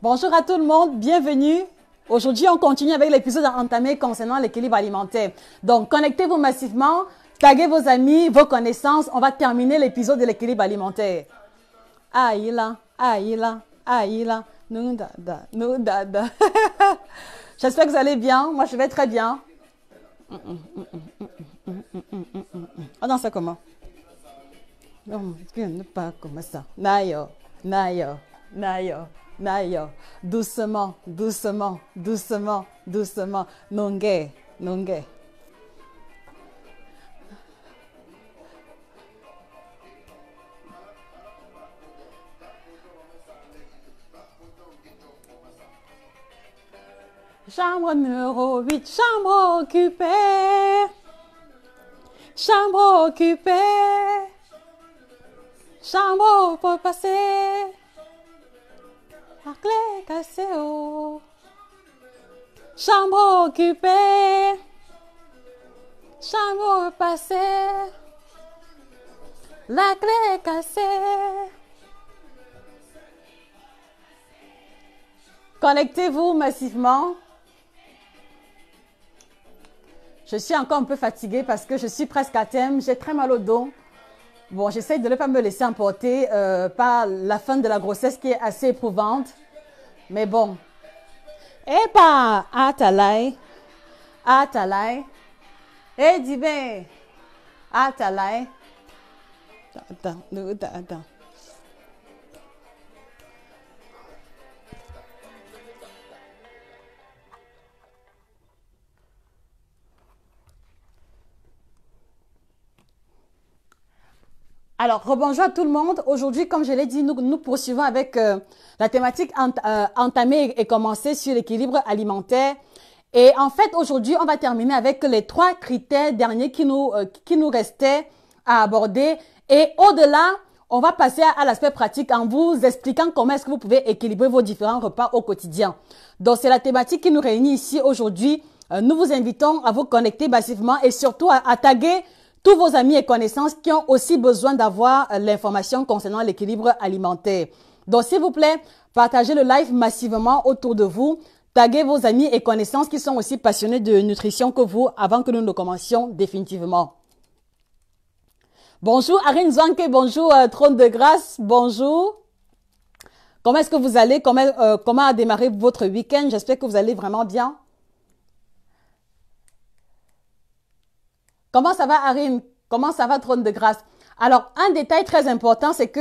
Bonjour à tout le monde, bienvenue. Aujourd'hui, on continue avec l'épisode entamé concernant l'équilibre alimentaire. Donc, connectez-vous massivement, taguez vos amis, vos connaissances. On va terminer l'épisode de l'équilibre alimentaire. Aïla, aïla, aïla, nous dada, nous dada. J'espère que vous allez bien. Moi, je vais très bien. On danse comment? Non, pas comme ça. Nayo, nayo, nayo. Nayo, doucement, doucement, doucement, doucement. Nongue, nongue. Chambre numéro 8, chambre occupée. Chambre occupée. Chambre pour passer. La clé cassée, oh. Chambre occupée. Chambre passée. La clé cassée. Connectez-vous massivement. Je suis encore un peu fatiguée parce que je suis presque à terme. J'ai très mal au dos. Bon, j'essaie de ne pas me laisser emporter par la fin de la grossesse qui est assez éprouvante. Mais bon. Eh pas, atalai. Atalai. Eh, dis bien. Atalai. Attends. Alors, rebonjour à tout le monde. Aujourd'hui, comme je l'ai dit, nous poursuivons avec la thématique entamée et commencée sur l'équilibre alimentaire. Et en fait, aujourd'hui, on va terminer avec les 3 critères derniers qui nous restaient à aborder. Et au-delà, on va passer à l'aspect pratique en vous expliquant comment est-ce que vous pouvez équilibrer vos différents repas au quotidien. Donc, c'est la thématique qui nous réunit ici aujourd'hui. Nous vous invitons à vous connecter massivement et surtout à taguer tous vos amis et connaissances qui ont aussi besoin d'avoir l'information concernant l'équilibre alimentaire. Donc, s'il vous plaît, partagez le live massivement autour de vous. Taguez vos amis et connaissances qui sont aussi passionnés de nutrition que vous avant que nous ne commencions définitivement. Bonjour Arine Zwanke, bonjour Trône de Grâce, bonjour. Comment est-ce que vous allez? Comment a démarré votre week-end? J'espère que vous allez vraiment bien. Comment ça va, Arine? Comment ça va, Trône de Grâce? Alors, un détail très important, c'est que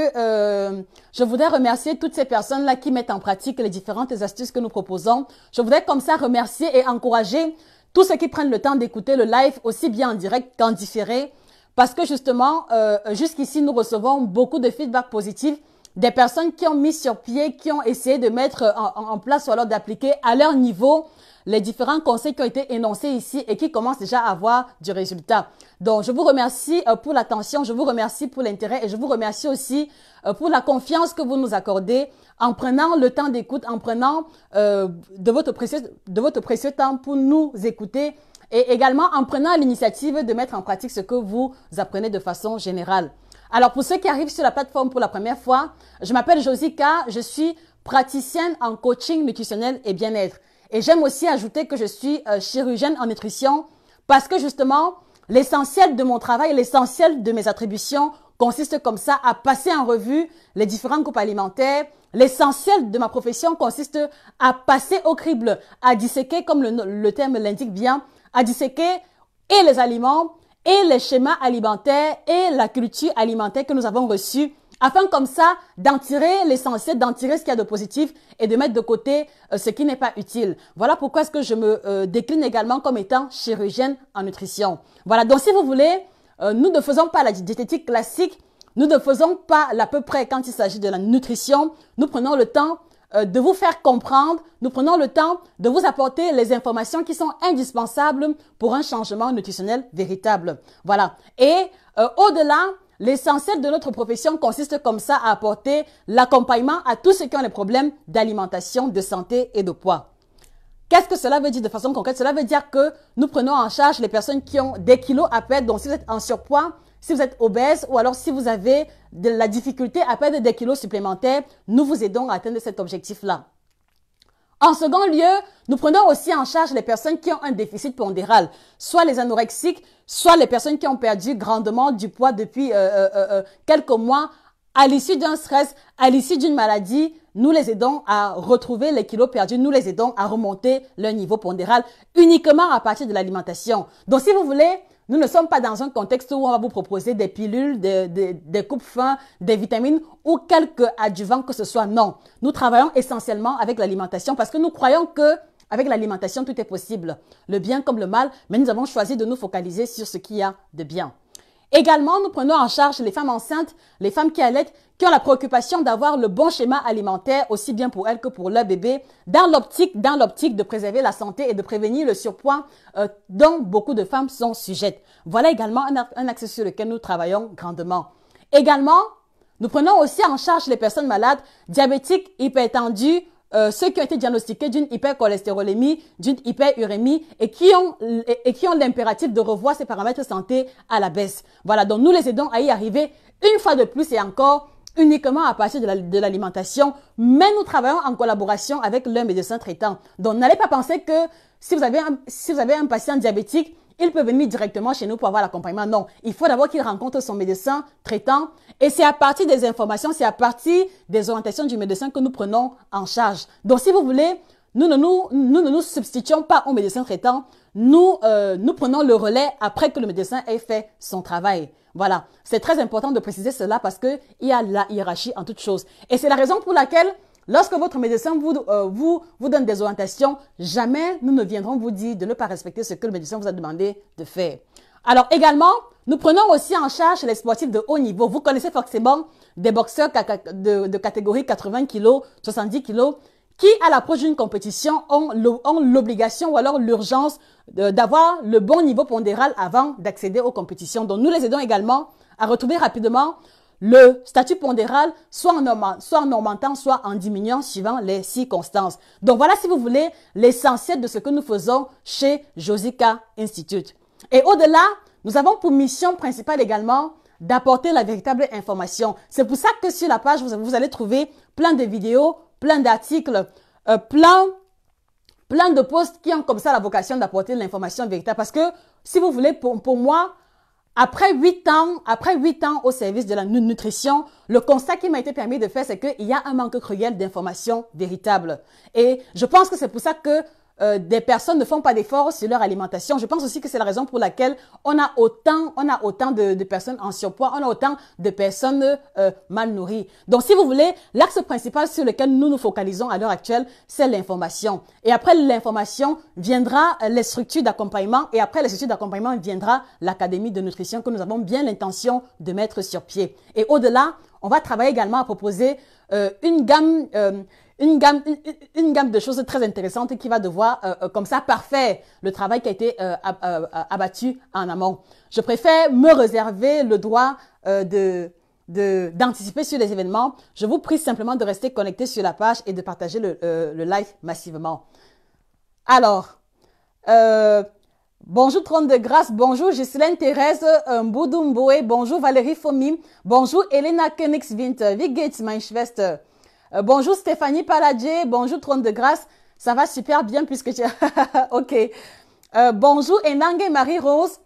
je voudrais remercier toutes ces personnes-là qui mettent en pratique les différentes astuces que nous proposons. Je voudrais comme ça remercier et encourager tous ceux qui prennent le temps d'écouter le live, aussi bien en direct qu'en différé, parce que justement, jusqu'ici, nous recevons beaucoup de feedback positifs, des personnes qui ont mis sur pied, qui ont essayé de mettre en place ou alors d'appliquer à leur niveau les différents conseils qui ont été énoncés ici et qui commencent déjà à avoir du résultat. Donc, je vous remercie pour l'attention, je vous remercie pour l'intérêt et je vous remercie aussi pour la confiance que vous nous accordez en prenant le temps d'écoute, en prenant de votre précieux temps pour nous écouter et également en prenant l'initiative de mettre en pratique ce que vous apprenez de façon générale. Alors, pour ceux qui arrivent sur la plateforme pour la première fois, je m'appelle Josika, je suis praticienne en coaching nutritionnel et bien-être. Et j'aime aussi ajouter que je suis chirurgienne en nutrition parce que justement, l'essentiel de mon travail, l'essentiel de mes attributions consiste comme ça à passer en revue les différents groupes alimentaires. L'essentiel de ma profession consiste à passer au crible, à disséquer, comme le terme l'indique bien, à disséquer et les aliments et les schémas alimentaires et la culture alimentaire que nous avons reçue afin comme ça d'en tirer l'essentiel, d'en tirer ce qu'il y a de positif et de mettre de côté ce qui n'est pas utile. Voilà pourquoi est-ce que je me décline également comme étant chirurgienne en nutrition. Voilà, donc si vous voulez, nous ne faisons pas la diététique classique, nous ne faisons pas l'à peu près quand il s'agit de la nutrition, nous prenons le temps de vous faire comprendre, nous prenons le temps de vous apporter les informations qui sont indispensables pour un changement nutritionnel véritable. Voilà, et au-delà, l'essentiel de notre profession consiste comme ça à apporter l'accompagnement à tous ceux qui ont des problèmes d'alimentation, de santé et de poids. Qu'est-ce que cela veut dire de façon concrète? Cela veut dire que nous prenons en charge les personnes qui ont des kilos à perdre. Donc, si vous êtes en surpoids, si vous êtes obèse ou alors si vous avez de la difficulté à perdre des kilos supplémentaires, nous vous aidons à atteindre cet objectif-là. En second lieu, nous prenons aussi en charge les personnes qui ont un déficit pondéral, soit les anorexiques, soit les personnes qui ont perdu grandement du poids depuis quelques mois, à l'issue d'un stress, à l'issue d'une maladie. Nous les aidons à retrouver les kilos perdus, nous les aidons à remonter leur niveau pondéral uniquement à partir de l'alimentation. Donc si vous voulez, nous ne sommes pas dans un contexte où on va vous proposer des pilules, des coupes-fins, des vitamines ou quelques adjuvants que ce soit. Non, nous travaillons essentiellement avec l'alimentation parce que nous croyons que avec l'alimentation, tout est possible, le bien comme le mal, mais nous avons choisi de nous focaliser sur ce qu'il y a de bien. Également, nous prenons en charge les femmes enceintes, les femmes qui allaitent, qui ont la préoccupation d'avoir le bon schéma alimentaire, aussi bien pour elles que pour leur bébé, dans l'optique de préserver la santé et de prévenir le surpoids dont beaucoup de femmes sont sujettes. Voilà également un axe sur lequel nous travaillons grandement. Également, nous prenons aussi en charge les personnes malades, diabétiques, hypertendues, ceux qui ont été diagnostiqués d'une hypercholestérolémie, d'une hyperurémie et qui ont l'impératif de revoir ces paramètres santé à la baisse. Voilà, donc nous les aidons à y arriver une fois de plus et encore uniquement à partir de l'alimentation, mais nous travaillons en collaboration avec le médecin traitant. Donc n'allez pas penser que si vous avez un patient diabétique, il peut venir directement chez nous pour avoir l'accompagnement. Non, il faut d'abord qu'il rencontre son médecin traitant et c'est à partir des informations, c'est à partir des orientations du médecin que nous prenons en charge. Donc, si vous voulez, nous ne nous substituons pas au médecin traitant. Nous prenons le relais après que le médecin ait fait son travail. Voilà, c'est très important de préciser cela parce que il y a la hiérarchie en toute chose. Et c'est la raison pour laquelle lorsque votre médecin vous donne des orientations, jamais nous ne viendrons vous dire de ne pas respecter ce que le médecin vous a demandé de faire. Alors également, nous prenons aussi en charge les sportifs de haut niveau. Vous connaissez forcément des boxeurs de catégorie 80 kg, 70 kg, qui à l'approche d'une compétition ont l'obligation ou alors l'urgence d'avoir le bon niveau pondéral avant d'accéder aux compétitions. Donc nous les aidons également à retrouver rapidement le statut pondéral, soit en augmentant, soit en diminuant suivant les circonstances. Donc voilà, si vous voulez, l'essentiel de ce que nous faisons chez Josica Institute. Et au-delà, nous avons pour mission principale également d'apporter la véritable information. C'est pour ça que sur la page, vous allez trouver plein de vidéos, plein d'articles, plein de posts qui ont comme ça la vocation d'apporter l'information véritable. Parce que, si vous voulez, pour moi, après 8 ans au service de la nutrition, le constat qui m'a été permis de faire, c'est qu'il y a un manque cruel d'informations véritables. Et je pense que c'est pour ça que des personnes ne font pas d'efforts sur leur alimentation. Je pense aussi que c'est la raison pour laquelle on a autant de personnes en surpoids, on a autant de personnes mal nourries. Donc, si vous voulez, l'axe principal sur lequel nous nous focalisons à l'heure actuelle, c'est l'information. Et après l'information, viendra les structures d'accompagnement et après les structures d'accompagnement, viendra l'académie de nutrition que nous avons bien l'intention de mettre sur pied. Et au-delà, on va travailler également à proposer une gamme de choses très intéressantes qui va devoir, comme ça, parfaire le travail qui a été abattu en amont. Je préfère me réserver le droit d'anticiper sur les événements. Je vous prie simplement de rester connecté sur la page et de partager le live massivement. Alors, bonjour Trône de Grâce, bonjour Ghislaine Thérèse Mboudoumboué, bonjour Valérie Fomi, bonjour Elena Königswinter, wie geht's mein Schwester? Bonjour Stéphanie Paladje, bonjour Trône de Grâce, ça va super bien puisque tu... Ok. Bonjour Enange Marie-Rose,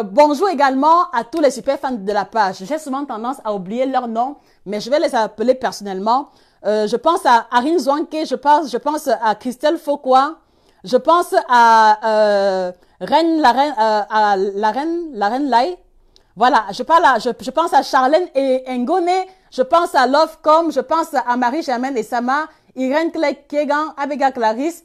bonjour également à tous les super fans de la page. J'ai souvent tendance à oublier leur nom, mais je vais les appeler personnellement. Je pense à Arine Zouanke, je pense à Christelle Fauquois, je pense à la reine Lai. Voilà, je pense à Charlène et Ngone, je pense à Lovecom, je pense à Marie-Germaine et Sama, Irène Kegan, Abega Clarisse,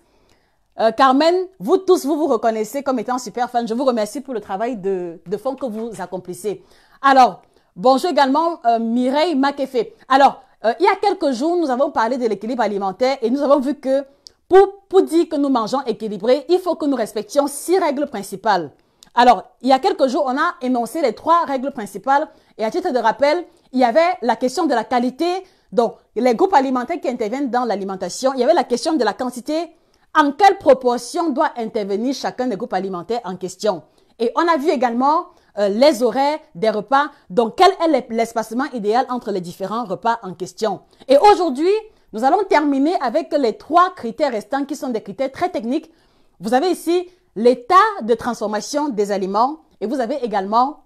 Carmen, vous tous, vous reconnaissez comme étant super fan. Je vous remercie pour le travail de fond que vous accomplissez. Alors, bonjour également Mireille Makefe. Alors, il y a quelques jours, nous avons parlé de l'équilibre alimentaire et nous avons vu que pour dire que nous mangeons équilibré, il faut que nous respections 6 règles principales. Alors, il y a quelques jours, on a énoncé les 3 règles principales et à titre de rappel, il y avait la question de la qualité, donc les groupes alimentaires qui interviennent dans l'alimentation, il y avait la question de la quantité, en quelle proportion doit intervenir chacun des groupes alimentaires en question. Et on a vu également les horaires des repas, donc quel est l'espacement idéal entre les différents repas en question. Et aujourd'hui, Nous allons terminer avec les 3 critères restants qui sont des critères très techniques. Vous avez ici l'état de transformation des aliments et vous avez également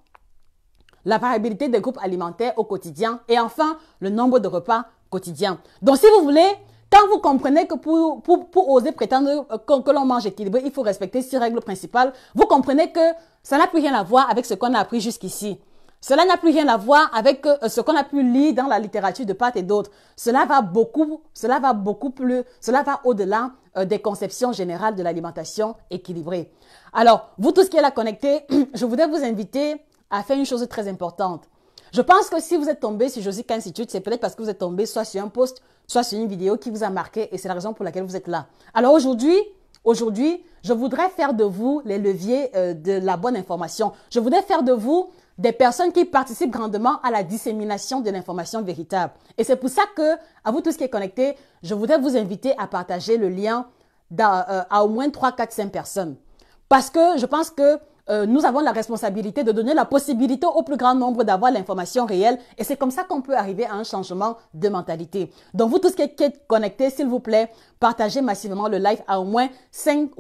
la variabilité des groupes alimentaires au quotidien et enfin le nombre de repas quotidiens. Donc si vous voulez, quand vous comprenez que pour oser prétendre que l'on mange équilibré, il faut respecter 6 règles principales, vous comprenez que ça n'a plus rien à voir avec ce qu'on a appris jusqu'ici. Cela n'a plus rien à voir avec ce qu'on a pu lire dans la littérature de part et d'autre. Cela va au-delà des conceptions générales de l'alimentation équilibrée. Alors, vous tous qui êtes là connectés, je voudrais vous inviter à faire une chose très importante. Je pense que si vous êtes tombé sur Josica Institute, c'est peut-être parce que vous êtes tombé soit sur un post, soit sur une vidéo qui vous a marqué et c'est la raison pour laquelle vous êtes là. Alors aujourd'hui, je voudrais faire de vous les leviers de la bonne information. Je voudrais faire de vous des personnes qui participent grandement à la dissémination de l'information véritable. Et c'est pour ça que, à vous tous qui êtes connectés, je voudrais vous inviter à partager le lien à au moins 3, 4, 5 personnes. Parce que je pense que nous avons la responsabilité de donner la possibilité au plus grand nombre d'avoir l'information réelle et c'est comme ça qu'on peut arriver à un changement de mentalité. Donc vous tous qui êtes connectés, s'il vous plaît, partagez massivement le live à au moins 5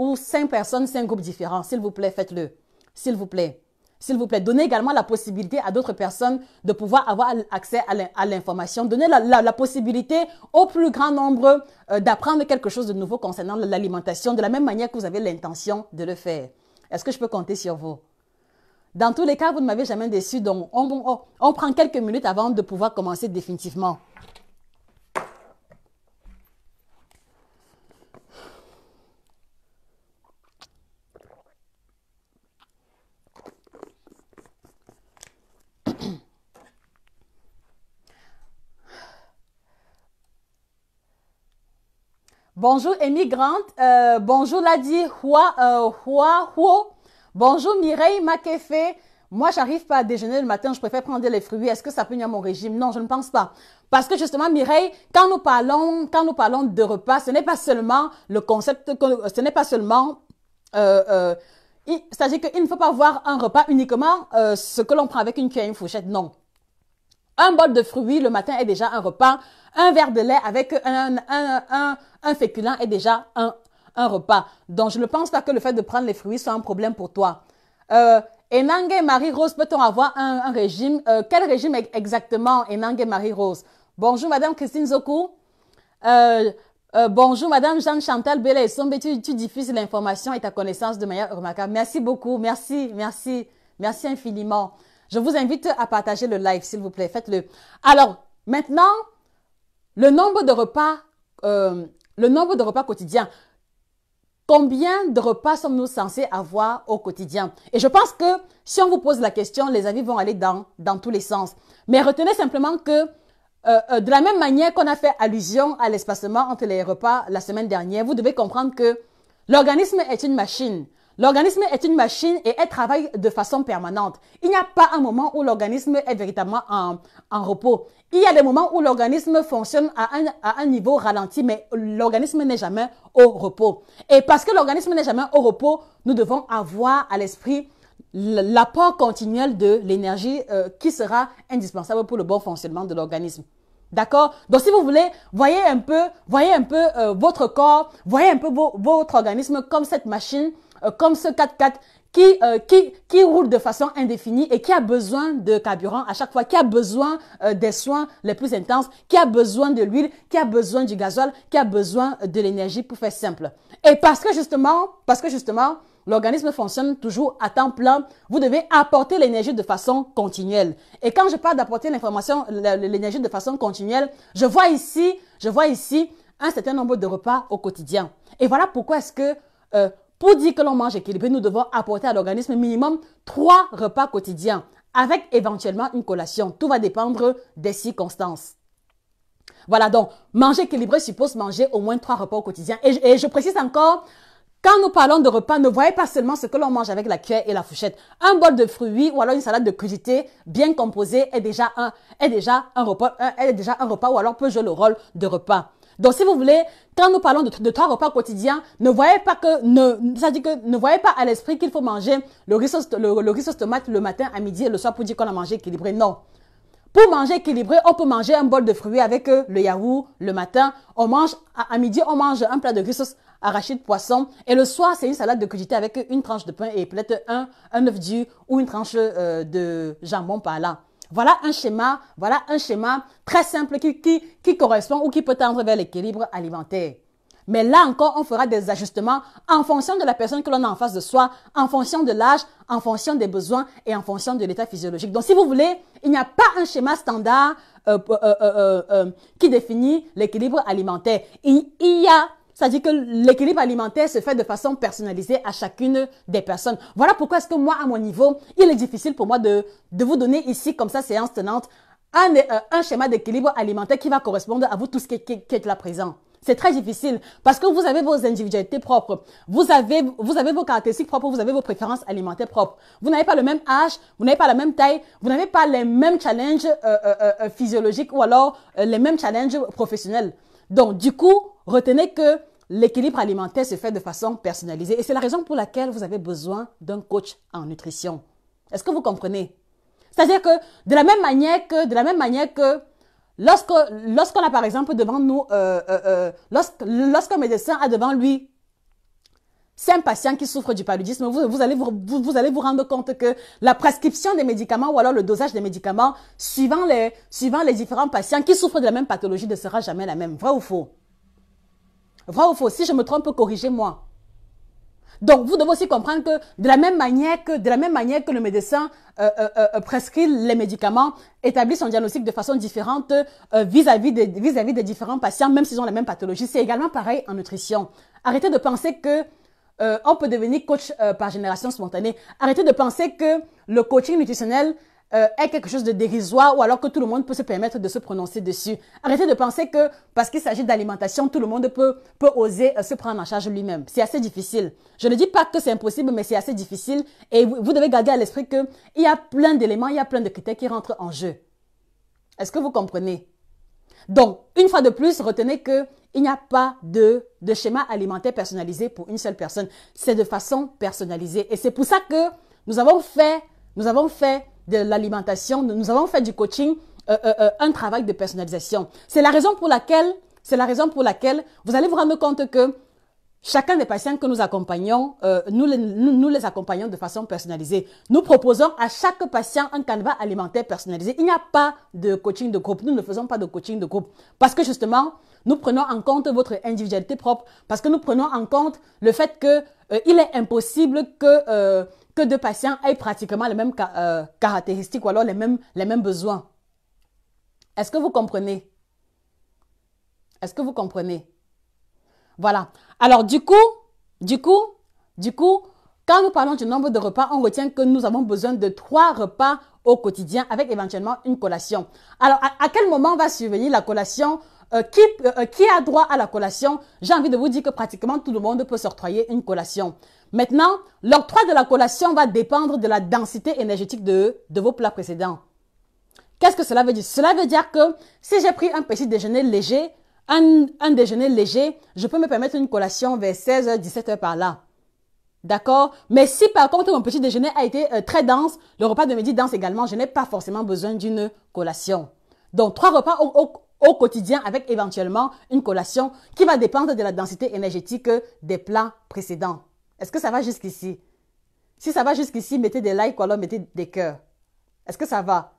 personnes, 5 groupes différents. S'il vous plaît, faites-le. S'il vous plaît. S'il vous plaît, donnez également la possibilité à d'autres personnes de pouvoir avoir accès à l'information. Donnez la possibilité au plus grand nombre d'apprendre quelque chose de nouveau concernant l'alimentation de la même manière que vous avez l'intention de le faire. Est-ce que je peux compter sur vous? Dans tous les cas, vous ne m'avez jamais déçu, donc on prend quelques minutes avant de pouvoir commencer définitivement. Bonjour Amy Grant, bonjour Ladi Huo, bonjour Mireille Makefe. Moi, j'arrive pas à déjeuner le matin, je préfère prendre les fruits. Est-ce que ça peut nuire à mon régime? Non, je ne pense pas. Parce que justement, Mireille, quand nous parlons de repas, ce n'est pas seulement le concept, ce n'est pas seulement, c'est-à-dire qu'il ne faut pas voir un repas uniquement ce que l'on prend avec une cuillère et une fourchette, non. Un bol de fruits le matin est déjà un repas. Un verre de lait avec un féculent est déjà un repas. Donc, je ne pense pas que le fait de prendre les fruits soit un problème pour toi. Enangue Marie-Rose, peut-on avoir un régime? Quel régime exactement, Enangue Marie-Rose? Bonjour, Madame Christine Zokou. Bonjour, Madame Jeanne-Chantal Bellet-Sombe. Tu diffuses l'information et ta connaissance de manière remarquable. Merci beaucoup. Merci infiniment. Je vous invite à partager le live, s'il vous plaît. Faites-le. Alors, maintenant, le nombre de repas quotidiens. Combien de repas sommes-nous censés avoir au quotidien? Et je pense que si on vous pose la question, les avis vont aller dans tous les sens. Mais retenez simplement que de la même manière qu'on a fait allusion à l'espacement entre les repas la semaine dernière, vous devez comprendre que l'organisme est une machine. L'organisme est une machine et elle travaille de façon permanente. Il n'y a pas un moment où l'organisme est véritablement en repos. Il y a des moments où l'organisme fonctionne à un niveau ralenti, mais l'organisme n'est jamais au repos. Et parce que l'organisme n'est jamais au repos, nous devons avoir à l'esprit l'apport continuel de l'énergie qui sera indispensable pour le bon fonctionnement de l'organisme. D'accord? Donc, si vous voulez, voyez un peu votre corps, voyez un peu votre organisme comme cette machine, comme ce 4x4 qui roule de façon indéfinie et qui a besoin de carburant à chaque fois, qui a besoin des soins les plus intenses, qui a besoin de l'huile, qui a besoin du gasoil, qui a besoin de l'énergie pour faire simple. Et parce que justement, l'organisme fonctionne toujours à temps plein, vous devez apporter l'énergie de façon continuelle. Et quand je parle d'apporter l'énergie de façon continuelle, je vois ici un certain nombre de repas au quotidien. Et voilà pourquoi est-ce que pour dire que l'on mange équilibré, nous devons apporter à l'organisme minimum 3 repas quotidiens, avec éventuellement une collation. Tout va dépendre des circonstances. Voilà, donc, manger équilibré suppose manger au moins 3 repas au quotidien. Et je précise encore, quand nous parlons de repas, ne voyez pas seulement ce que l'on mange avec la cuillère et la fourchette. Un bol de fruits ou alors une salade de crudités bien composée est déjà un repas ou alors peut jouer le rôle de repas. Donc, si vous voulez, quand nous parlons de 3 repas quotidiens, ne voyez pas à l'esprit qu'il faut manger le riz sauce tomate le matin, à midi et le soir pour dire qu'on a mangé équilibré. Non. Pour manger équilibré, on peut manger un bol de fruits avec le yaourt le matin. On mange, à midi, on mange un plat de riz sauce arachide poisson. Et le soir, c'est une salade de crudité avec une tranche de pain et peut-être un œuf dur ou une tranche de jambon par là. Voilà un schéma très simple qui correspond ou qui peut tendre vers l'équilibre alimentaire. Mais là encore, on fera des ajustements en fonction de la personne que l'on a en face de soi, en fonction de l'âge, en fonction des besoins et en fonction de l'état physiologique. Donc, si vous voulez, il n'y a pas un schéma standard qui définit l'équilibre alimentaire. C'est-à-dire que l'équilibre alimentaire se fait de façon personnalisée à chacune des personnes. Voilà pourquoi est-ce que moi, à mon niveau, il est difficile pour moi de vous donner ici, comme ça, séance tenante, un schéma d'équilibre alimentaire qui va correspondre à vous tous qui êtes là présent. C'est très difficile parce que vous avez vos individualités propres, vous avez vos caractéristiques propres, vous avez vos préférences alimentaires propres. Vous n'avez pas le même âge, vous n'avez pas la même taille, vous n'avez pas les mêmes challenges physiologiques ou alors les mêmes challenges professionnels. Donc, du coup, retenez que l'équilibre alimentaire se fait de façon personnalisée et c'est la raison pour laquelle vous avez besoin d'un coach en nutrition. Est-ce que vous comprenez? C'est-à-dire que de la même manière que lorsqu'on a par exemple devant nous, lorsqu'un médecin a devant lui 5 patients qui souffrent du paludisme, vous allez vous rendre compte que la prescription des médicaments ou alors le dosage des médicaments suivant les différents patients qui souffrent de la même pathologie ne sera jamais la même. Vrai ou faux? Vrai ou faux? Si je me trompe, corrigez-moi. Donc, vous devez aussi comprendre que de la même manière que le médecin prescrit les médicaments, établit son diagnostic de façon différente vis-à-vis des différents patients, même s'ils ont la même pathologie, c'est également pareil en nutrition. Arrêtez de penser que on peut devenir coach par génération spontanée. Arrêtez de penser que le coaching nutritionnel est quelque chose de dérisoire ou alors que tout le monde peut se permettre de se prononcer dessus. Arrêtez de penser que parce qu'il s'agit d'alimentation, tout le monde peut oser se prendre en charge lui-même. C'est assez difficile. Je ne dis pas que c'est impossible, mais c'est assez difficile et vous devez garder à l'esprit qu'il y a plein d'éléments, il y a plein de critères qui rentrent en jeu. Est-ce que vous comprenez? Donc, une fois de plus, retenez que il n'y a pas de schéma alimentaire personnalisé pour une seule personne. C'est de façon personnalisée. Et c'est pour ça que nous avons fait de l'alimentation, nous avons fait du coaching, un travail de personnalisation. C'est la raison pour laquelle vous allez vous rendre compte que chacun des patients que nous accompagnons, nous les accompagnons de façon personnalisée. Nous proposons à chaque patient un canevas alimentaire personnalisé. Il n'y a pas de coaching de groupe. Nous ne faisons pas de coaching de groupe. Parce que justement, nous prenons en compte votre individualité propre. Parce que nous prenons en compte le fait que il est impossible que deux patients aient pratiquement les mêmes caractéristiques ou alors les mêmes besoins. Est-ce que vous comprenez? Est-ce que vous comprenez? Voilà. Alors, du coup, quand nous parlons du nombre de repas, on retient que nous avons besoin de 3 repas au quotidien avec éventuellement une collation. Alors, à quel moment va survenir la collation? Qui a droit à la collation? J'ai envie de vous dire que pratiquement tout le monde peut s'octroyer une collation. Maintenant, l'octroi de la collation va dépendre de la densité énergétique de vos plats précédents. Qu'est-ce que cela veut dire? Cela veut dire que si j'ai pris un petit déjeuner léger, un déjeuner léger, je peux me permettre une collation vers 16h, 17h par là. D'accord? Mais si par contre mon petit déjeuner a été très dense, le repas de midi dense également, je n'ai pas forcément besoin d'une collation. Donc 3 repas au quotidien avec éventuellement une collation qui va dépendre de la densité énergétique des plats précédents. Est-ce que ça va jusqu'ici? Si ça va jusqu'ici, mettez des likes ou alors mettez des cœurs. Est-ce que ça va?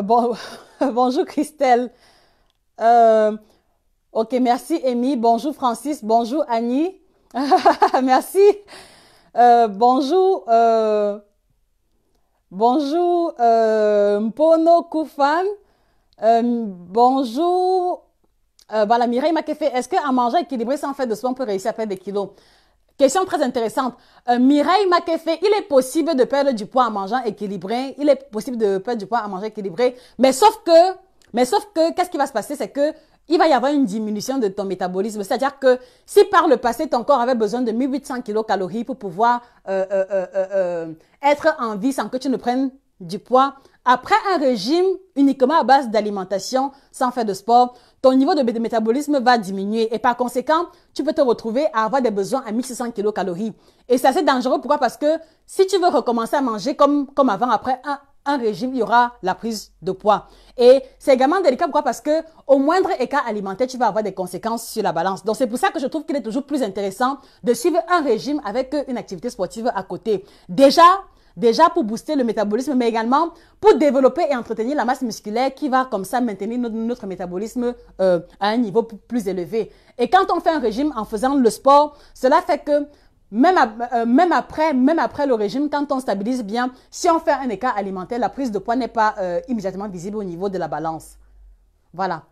Bon, bonjour Christelle. Ok, merci Amy. Bonjour Francis. Bonjour Annie. Merci. Bonjour. Bonjour Mpono Koufan. Bonjour. Voilà, Mireille Makefe. Est-ce qu'en mangeant équilibré sans faire de sport, on peut réussir à perdre des kilos? Question très intéressante. Mireille Makefe, il est possible de perdre du poids en mangeant équilibré. Il est possible de perdre du poids en mangeant équilibré. Mais sauf que Mais sauf que, qu'est-ce qui va se passer? C'est que il va y avoir une diminution de ton métabolisme. C'est-à-dire que si par le passé, ton corps avait besoin de 1800 kilocalories pour pouvoir être en vie sans que tu ne prennes du poids, après un régime uniquement à base d'alimentation, sans faire de sport, ton niveau de métabolisme va diminuer. Et par conséquent, tu peux te retrouver à avoir des besoins à 1600 kilocalories. Et c'est assez dangereux. Pourquoi? Parce que si tu veux recommencer à manger comme avant, après un régime, il y aura la prise de poids. Et c'est également délicat. Pourquoi? Parce que au moindre écart alimentaire, tu vas avoir des conséquences sur la balance. Donc, c'est pour ça que je trouve qu'il est toujours plus intéressant de suivre un régime avec une activité sportive à côté. Déjà pour booster le métabolisme, mais également pour développer et entretenir la masse musculaire qui va comme ça maintenir notre métabolisme à un niveau plus élevé. Et quand on fait un régime en faisant le sport, cela fait que même après le régime, quand on stabilise bien, si on fait un écart alimentaire, la prise de poids n'est pas immédiatement visible au niveau de la balance. Voilà.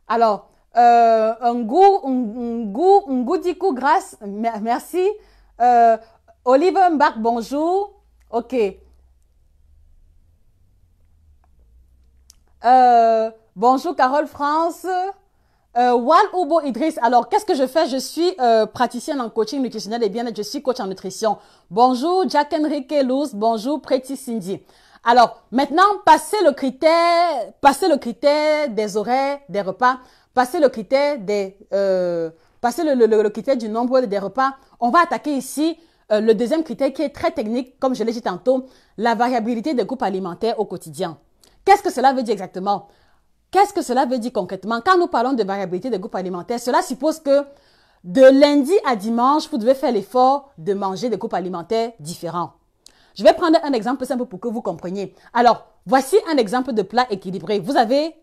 Alors, un goût dico grâce, merci. Oliver Mbak, bonjour. OK. Bonjour Carole France. Wal Oubo Idriss. Alors, qu'est-ce que je fais? Je suis praticienne en coaching nutritionnel et bien-être. Je suis coach en nutrition. Bonjour Jack Enrique Luz. Bonjour Pretty Cindy. Alors, maintenant, passez le critère des horaires, des repas. Passez le critère le critère du nombre des repas. On va attaquer ici le deuxième critère qui est très technique, comme je l'ai dit tantôt, la variabilité des groupes alimentaires au quotidien. Qu'est-ce que cela veut dire exactement? Qu'est-ce que cela veut dire concrètement? Quand nous parlons de variabilité des groupes alimentaires, cela suppose que de lundi à dimanche, vous devez faire l'effort de manger des groupes alimentaires différents. Je vais prendre un exemple simple pour que vous compreniez. Alors, voici un exemple de plat équilibré. Vous avez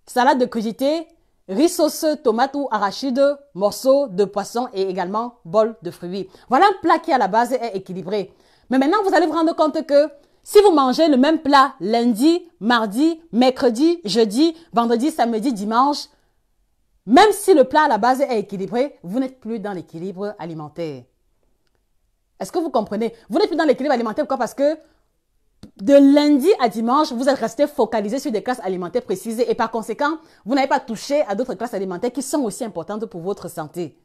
salade de crudités, riz sauce, tomate ou arachide, morceaux de poisson et également bol de fruits. Voilà un plat qui à la base est équilibré. Mais maintenant, vous allez vous rendre compte que si vous mangez le même plat lundi, mardi, mercredi, jeudi, vendredi, samedi, dimanche, même si le plat à la base est équilibré, vous n'êtes plus dans l'équilibre alimentaire. Est-ce que vous comprenez? Vous n'êtes plus dans l'équilibre alimentaire. Pourquoi? Parce que de lundi à dimanche, vous êtes resté focalisé sur des classes alimentaires précises et par conséquent, vous n'avez pas touché à d'autres classes alimentaires qui sont aussi importantes pour votre santé.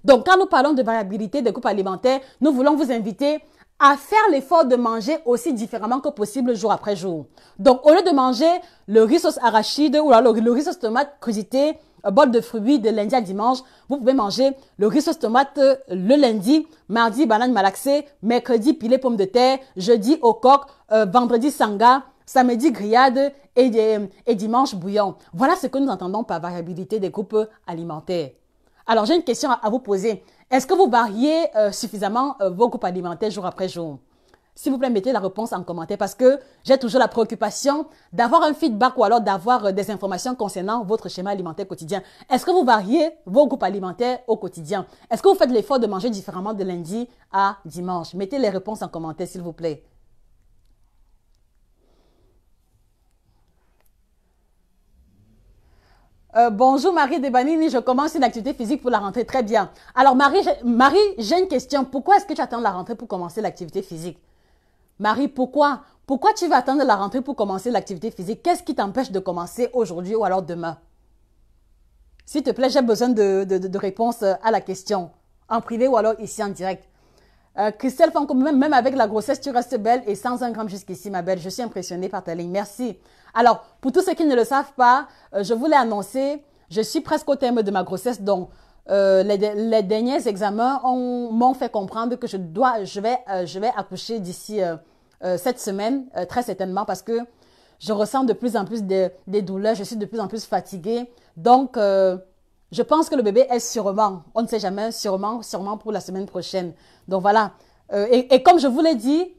Donc, quand nous parlons de variabilité des groupes alimentaires, nous voulons vous inviter à faire l'effort de manger aussi différemment que possible jour après jour. Donc, au lieu de manger le riz sauce arachide ou alors le riz sauce tomate crudité, bol de fruits de lundi à dimanche, vous pouvez manger le riz sauce tomate le lundi, mardi banane malaxée, mercredi pilé pommes de terre, jeudi au coq, vendredi sanga, samedi grillade et dimanche bouillon. Voilà ce que nous entendons par variabilité des groupes alimentaires. Alors, j'ai une question à vous poser. Est-ce que vous variez suffisamment vos groupes alimentaires jour après jour? S'il vous plaît, mettez la réponse en commentaire parce que j'ai toujours la préoccupation d'avoir un feedback ou alors d'avoir des informations concernant votre schéma alimentaire quotidien. Est-ce que vous variez vos groupes alimentaires au quotidien? Est-ce que vous faites l'effort de manger différemment de lundi à dimanche? Mettez les réponses en commentaire, s'il vous plaît. Bonjour Marie Debanini, je commence une activité physique pour la rentrée. Très bien. Alors Marie, j'ai une question. Pourquoi est-ce que tu attends la rentrée pour commencer l'activité physique? Marie, pourquoi? Pourquoi tu vas attendre la rentrée pour commencer l'activité physique? Qu'est-ce qui t'empêche de commencer aujourd'hui ou alors demain? S'il te plaît, j'ai besoin de réponse à la question. En privé ou alors ici en direct. Christelle Fanco, même avec la grossesse, tu restes belle et sans un gramme jusqu'ici, ma belle. Je suis impressionnée par ta ligne. Merci. Alors, pour tous ceux qui ne le savent pas, je vous l'ai annoncé, je suis presque au terme de ma grossesse. Donc, les derniers examens m'ont fait comprendre que je vais accoucher d'ici cette semaine, très certainement, parce que je ressens de plus en plus des douleurs, je suis de plus en plus fatiguée. Donc, je pense que le bébé est sûrement, on ne sait jamais, sûrement pour la semaine prochaine. Donc voilà. Et comme je vous l'ai dit,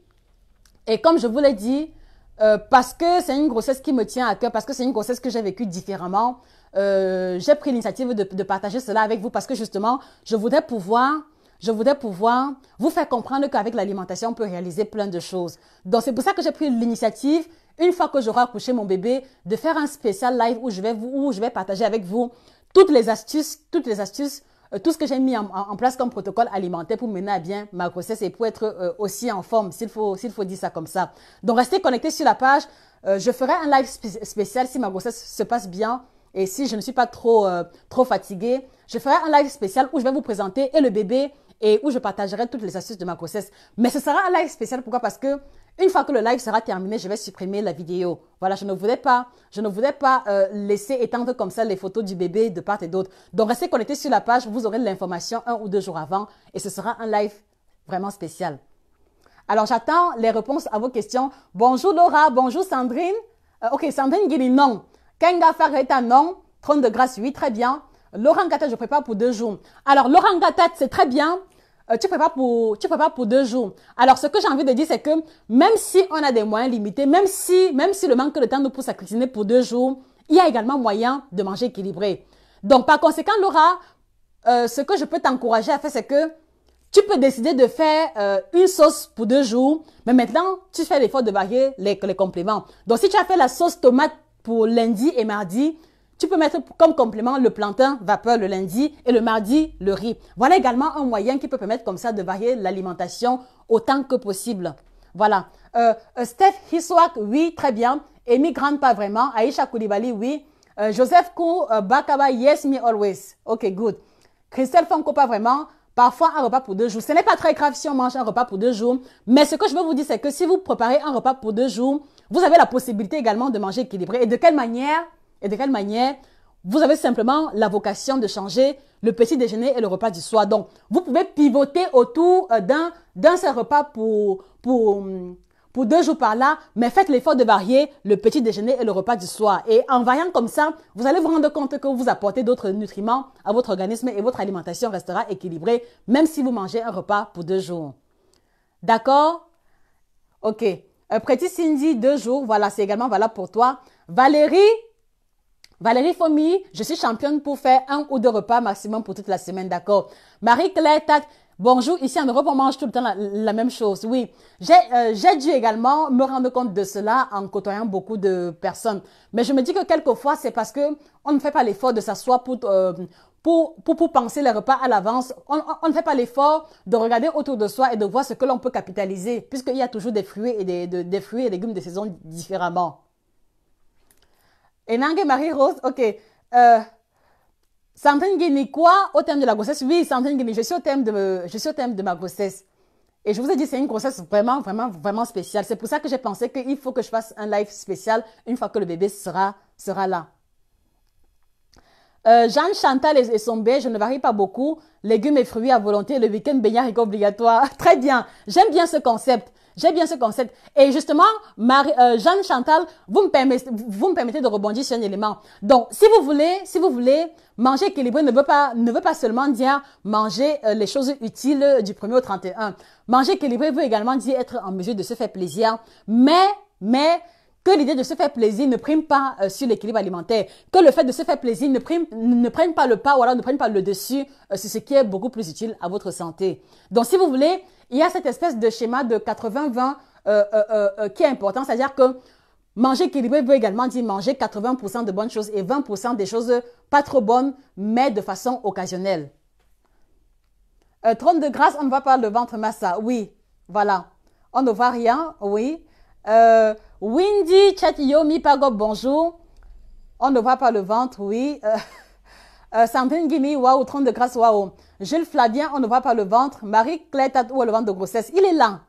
parce que c'est une grossesse qui me tient à cœur, parce que c'est une grossesse que j'ai vécue différemment, j'ai pris l'initiative de partager cela avec vous parce que justement, je voudrais pouvoir vous faire comprendre qu'avec l'alimentation, on peut réaliser plein de choses. Donc, c'est pour ça que j'ai pris l'initiative, une fois que j'aurai accouché mon bébé, de faire un spécial live où je vais partager avec vous toutes les astuces, tout ce que j'ai mis en place comme protocole alimentaire pour mener à bien ma grossesse et pour être aussi en forme, s'il faut dire ça comme ça. Donc, restez connectés sur la page. Je ferai un live spécial si ma grossesse se passe bien et si je ne suis pas trop fatiguée. Je ferai un live spécial où je vais vous présenter et le bébé et où je partagerai toutes les astuces de ma grossesse. Mais ce sera un live spécial. Pourquoi? Parce que une fois que le live sera terminé, je vais supprimer la vidéo. Voilà, je ne voulais pas laisser étendre comme ça les photos du bébé de part et d'autre. Donc, restez connectés sur la page. Vous aurez de l'information 1 ou 2 jours avant et ce sera un live vraiment spécial. Alors, j'attends les réponses à vos questions. Bonjour Laura, bonjour Sandrine. Ok, Sandrine Guili, non. Kenga Farreta, non. Trône de grâce, oui, très bien. Laurent Gatat, je prépare pour 2 jours. Alors, Laurent Gatat, c'est très bien. Tu prépares pour 2 jours. Alors, ce que j'ai envie de dire, c'est que même si on a des moyens limités, même si le manque de temps nous pousse à cuisiner pour 2 jours, il y a également moyen de manger équilibré. Donc, par conséquent, Laura, ce que je peux t'encourager à faire, c'est que tu peux décider de faire une sauce pour 2 jours, mais maintenant, tu fais l'effort de varier les compléments. Donc, si tu as fait la sauce tomate pour lundi et mardi, tu peux mettre comme complément le plantain vapeur le lundi et le mardi, le riz. Voilà également un moyen qui peut permettre comme ça de varier l'alimentation autant que possible. Voilà. Steph Hiswak, oui, très bien. Amy Grande, pas vraiment. Aïcha Koulibaly, oui. Joseph Kou, Bakaba, yes, me always. Ok, good. Christelle Fonko, pas vraiment. Parfois, un repas pour 2 jours. Ce n'est pas très grave si on mange un repas pour 2 jours. Mais ce que je veux vous dire, c'est que si vous préparez un repas pour 2 jours, vous avez la possibilité également de manger équilibré. Et de quelle manière? Vous avez simplement la vocation de changer le petit déjeuner et le repas du soir. Donc, vous pouvez pivoter autour d'un seul repas pour 2 jours par là, mais faites l'effort de varier le petit déjeuner et le repas du soir. Et en variant comme ça, vous allez vous rendre compte que vous apportez d'autres nutriments à votre organisme et votre alimentation restera équilibrée, même si vous mangez un repas pour 2 jours. D'accord? Ok. Pretty Cindy, 2 jours. Voilà, c'est également valable pour toi. Valérie Fomi, je suis championne pour faire 1 ou 2 repas maximum pour toute la semaine, d'accord. Marie-Claire Tat, bonjour, ici en Europe on mange tout le temps la même chose, oui. J'ai dû également me rendre compte de cela en côtoyant beaucoup de personnes. Mais je me dis que quelquefois c'est parce que on ne fait pas l'effort de s'asseoir pour penser les repas à l'avance. On ne fait pas l'effort de regarder autour de soi et de voir ce que l'on peut capitaliser, puisqu'il y a toujours des fruits et des fruits et légumes de saison différemment. Et Nangue Marie-Rose, ok. Sandrine Guini, quoi au thème de la grossesse? Oui, Sandrine Guini, je suis au thème de ma grossesse. Et je vous ai dit, c'est une grossesse vraiment, vraiment, vraiment spéciale. C'est pour ça que j'ai pensé qu'il faut que je fasse un live spécial une fois que le bébé sera là. Jeanne Chantal et son bébé, je ne varie pas beaucoup. Légumes et fruits à volonté, le week-end baignard est obligatoire. Très bien, j'aime bien ce concept. J'ai bien ce concept. Et justement, Jeanne Chantal, vous me permettez de rebondir sur un élément. Donc, si vous voulez, manger équilibré ne veut pas seulement dire manger les choses utiles du 1er au 31. Manger équilibré veut également dire être en mesure de se faire plaisir. Mais, que l'idée de se faire plaisir ne prime pas sur l'équilibre alimentaire. Que le fait de se faire plaisir ne prenne pas le pas ou alors ne prenne pas le dessus sur ce qui est beaucoup plus utile à votre santé. Donc, si vous voulez, il y a cette espèce de schéma de 80-20 qui est important, c'est-à-dire que manger équilibré veut également dire manger 80% de bonnes choses et 20% des choses pas trop bonnes, mais de façon occasionnelle. Trône de grâce, on ne voit pas le ventre massa. Oui, voilà. On ne voit rien, oui. Windy Chatiyomi Pago, bonjour. On ne voit pas le ventre, oui. Sandrine Guimi, waouh, trône de grâce, waouh. Jules Flavien, on ne voit pas le ventre. Marie-Claire Tatou, le ventre de grossesse. Il est là.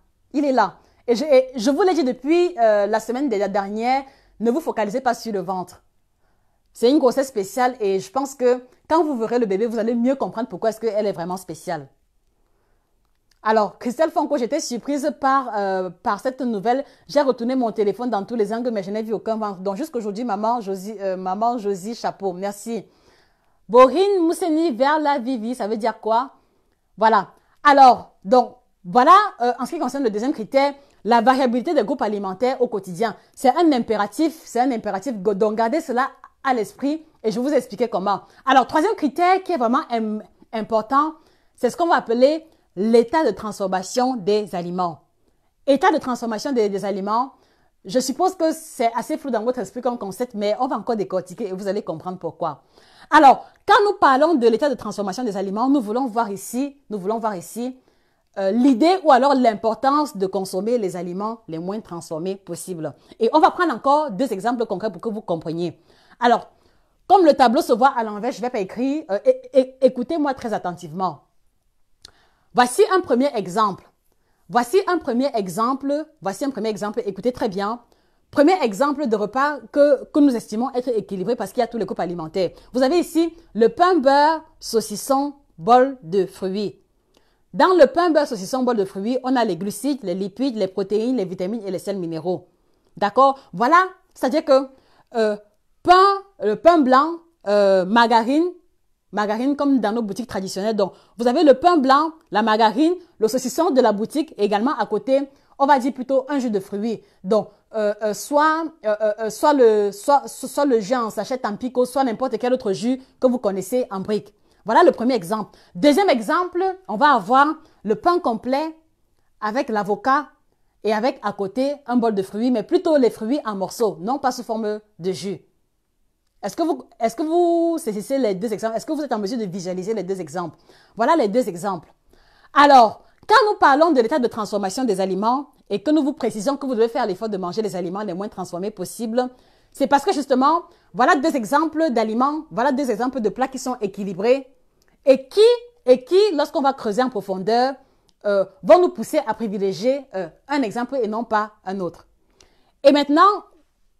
Et je vous l'ai dit depuis la semaine dernière, ne vous focalisez pas sur le ventre. C'est une grossesse spéciale et je pense que quand vous verrez le bébé, vous allez mieux comprendre pourquoi est-ce qu'elle est vraiment spéciale. Alors, Christelle Fonko, j'étais surprise par cette nouvelle. J'ai retourné mon téléphone dans tous les angles, mais je n'ai vu aucun ventre. Donc, jusqu'aujourd'hui, maman Josie, chapeau. Merci. Borine Mousseni vers la Vivi, ça veut dire quoi? Voilà. Alors, donc, voilà, en ce qui concerne le deuxième critère, la variabilité des groupes alimentaires au quotidien. C'est un impératif, donc gardez cela à l'esprit et je vais vous expliquer comment. Alors, troisième critère qui est vraiment important, c'est ce qu'on va appeler l'état de transformation des aliments. État de transformation des aliments, je suppose que c'est assez flou dans votre esprit comme concept, mais on va encore décortiquer et vous allez comprendre pourquoi. Alors, quand nous parlons de l'état de transformation des aliments, nous voulons voir ici l'idée ou alors l'importance de consommer les aliments les moins transformés possibles. Et on va prendre encore deux exemples concrets pour que vous compreniez. Alors, comme le tableau se voit à l'envers, je ne vais pas écrire. Écoutez-moi très attentivement. Voici un premier exemple. Voici un premier exemple. Écoutez très bien. Premier exemple de repas que nous estimons être équilibré parce qu'il y a tous les groupes alimentaires. Vous avez ici le pain, beurre, saucisson, bol de fruits. Dans le pain, beurre, saucisson, bol de fruits, on a les glucides, les lipides, les protéines, les vitamines et les sels minéraux. D'accord? Voilà, c'est-à-dire que le pain blanc, margarine comme dans nos boutiques traditionnelles. Donc, vous avez le pain blanc, la margarine, le saucisson de la boutique et également à côté, on va dire plutôt un jus de fruits. Donc, soit le jus en sachet Tampico, soit n'importe quel autre jus que vous connaissez en brique. Voilà le premier exemple. Deuxième exemple, on va avoir le pain complet avec l'avocat et avec à côté un bol de fruits, mais plutôt les fruits en morceaux, non pas sous forme de jus. Est-ce que vous saisissez les deux exemples? Est-ce que vous êtes en mesure de visualiser les deux exemples? Voilà les deux exemples. Alors, quand nous parlons de l'état de transformation des aliments et que nous vous précisons que vous devez faire l'effort de manger les aliments les moins transformés possibles, c'est parce que justement, voilà deux exemples d'aliments, voilà deux exemples de plats qui sont équilibrés et qui lorsqu'on va creuser en profondeur, vont nous pousser à privilégier un exemple et non pas un autre. Et maintenant,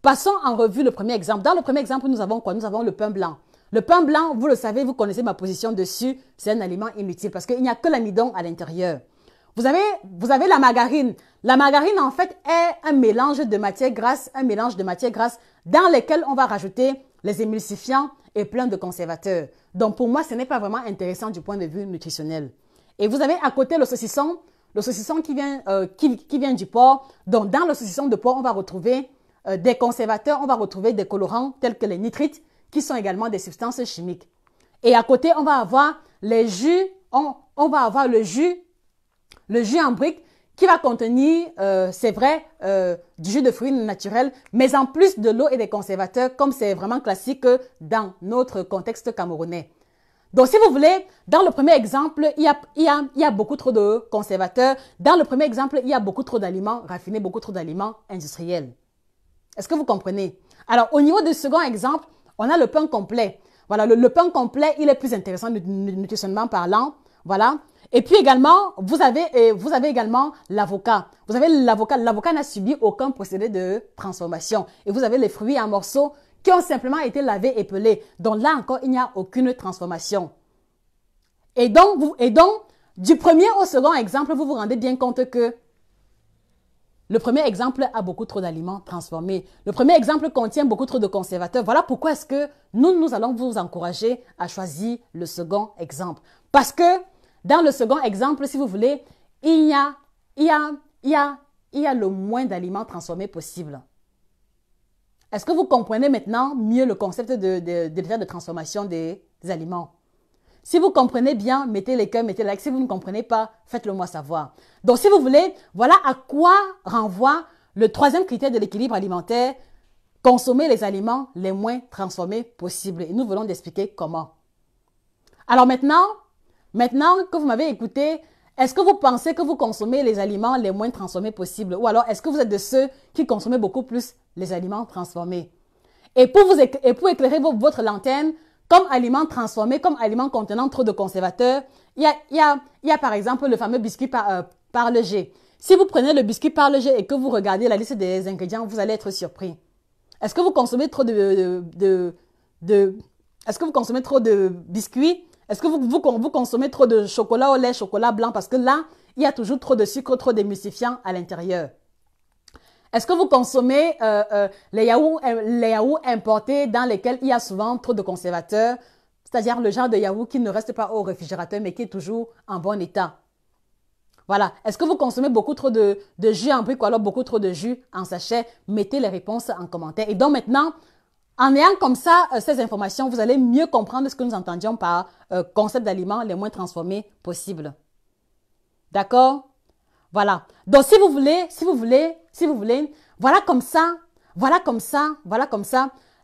passons en revue le premier exemple. Dans le premier exemple, nous avons quoi? Nous avons le pain blanc. Le pain blanc, vous le savez, vous connaissez ma position dessus, c'est un aliment inutile parce qu'il n'y a que l'amidon à l'intérieur. Vous avez la margarine. La margarine, en fait, est un mélange de matières grasses, dans lesquelles on va rajouter les émulsifiants et plein de conservateurs. Donc, pour moi, ce n'est pas vraiment intéressant du point de vue nutritionnel. Et vous avez à côté le saucisson qui vient du porc. Donc, dans le saucisson de porc, on va retrouver des conservateurs, on va retrouver des colorants tels que les nitrites, qui sont également des substances chimiques. Et à côté, on va avoir les jus, on va avoir le jus en brique qui va contenir, c'est vrai, du jus de fruits naturel, mais en plus de l'eau et des conservateurs, comme c'est vraiment classique dans notre contexte camerounais. Donc, si vous voulez, dans le premier exemple, il y a beaucoup trop de conservateurs. Dans le premier exemple, il y a beaucoup trop d'aliments raffinés, beaucoup trop d'aliments industriels. Est-ce que vous comprenez? Alors, au niveau du second exemple, on a le pain complet. Voilà, le pain complet, il est plus intéressant nutritionnellement parlant. Voilà. Et puis également, vous avez également l'avocat. Vous avez l'avocat. L'avocat n'a subi aucun procédé de transformation. Et vous avez les fruits en morceaux qui ont simplement été lavés et pelés. Donc là encore, il n'y a aucune transformation. Et donc, du premier au second exemple, vous vous rendez bien compte que le premier exemple a beaucoup trop d'aliments transformés. Le premier exemple contient beaucoup trop de conservateurs. Voilà pourquoi est-ce que nous allons vous encourager à choisir le second exemple. Parce que dans le second exemple, si vous voulez, il y a le moins d'aliments transformés possible. Est-ce que vous comprenez maintenant mieux le concept de l'état de transformation des aliments? Si vous comprenez bien, mettez les cœurs, mettez les likes. Si vous ne comprenez pas, faites-le moi savoir. Donc, si vous voulez, voilà à quoi renvoie le troisième critère de l'équilibre alimentaire, consommer les aliments les moins transformés possibles. Et nous voulons expliquer comment. Alors maintenant que vous m'avez écouté, est-ce que vous pensez que vous consommez les aliments les moins transformés possibles? Ou alors, est-ce que vous êtes de ceux qui consomment beaucoup plus les aliments transformés? Et pour éclairer votre lanterne, comme aliment transformé, comme aliment contenant trop de conservateurs, il y a par exemple le fameux biscuit Parle-G. Si vous prenez le biscuit Parle-G et que vous regardez la liste des ingrédients, vous allez être surpris. Est-ce que vous consommez trop est-ce que vous consommez trop de biscuits? Est-ce que vous consommez trop de chocolat au lait, chocolat blanc? Parce que là, il y a toujours trop de sucre, trop d'émulsifiants à l'intérieur. Est-ce que vous consommez les yaourts importés dans lesquels il y a souvent trop de conservateurs, c'est-à-dire le genre de yaourt qui ne reste pas au réfrigérateur mais qui est toujours en bon état? Voilà. Est-ce que vous consommez beaucoup trop de jus en brique ou alors beaucoup trop de jus en sachet? Mettez les réponses en commentaire. Et donc maintenant, en ayant comme ça ces informations, vous allez mieux comprendre ce que nous entendions par concept d'aliments les moins transformés possibles. D'accord? Voilà. Donc, si vous voulez, voilà comme ça,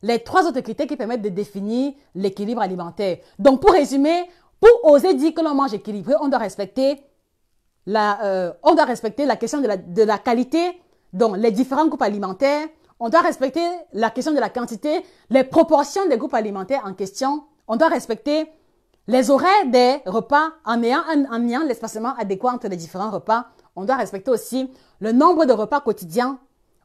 les trois autres critères qui permettent de définir l'équilibre alimentaire. Donc, pour résumer, pour oser dire que l'on mange équilibré, on doit respecter on doit respecter la question de la qualité, donc les différents groupes alimentaires. On doit respecter la question de la quantité, les proportions des groupes alimentaires en question. On doit respecter les horaires des repas en ayant l'espacement adéquat entre les différents repas. On doit respecter aussi le nombre de repas quotidiens.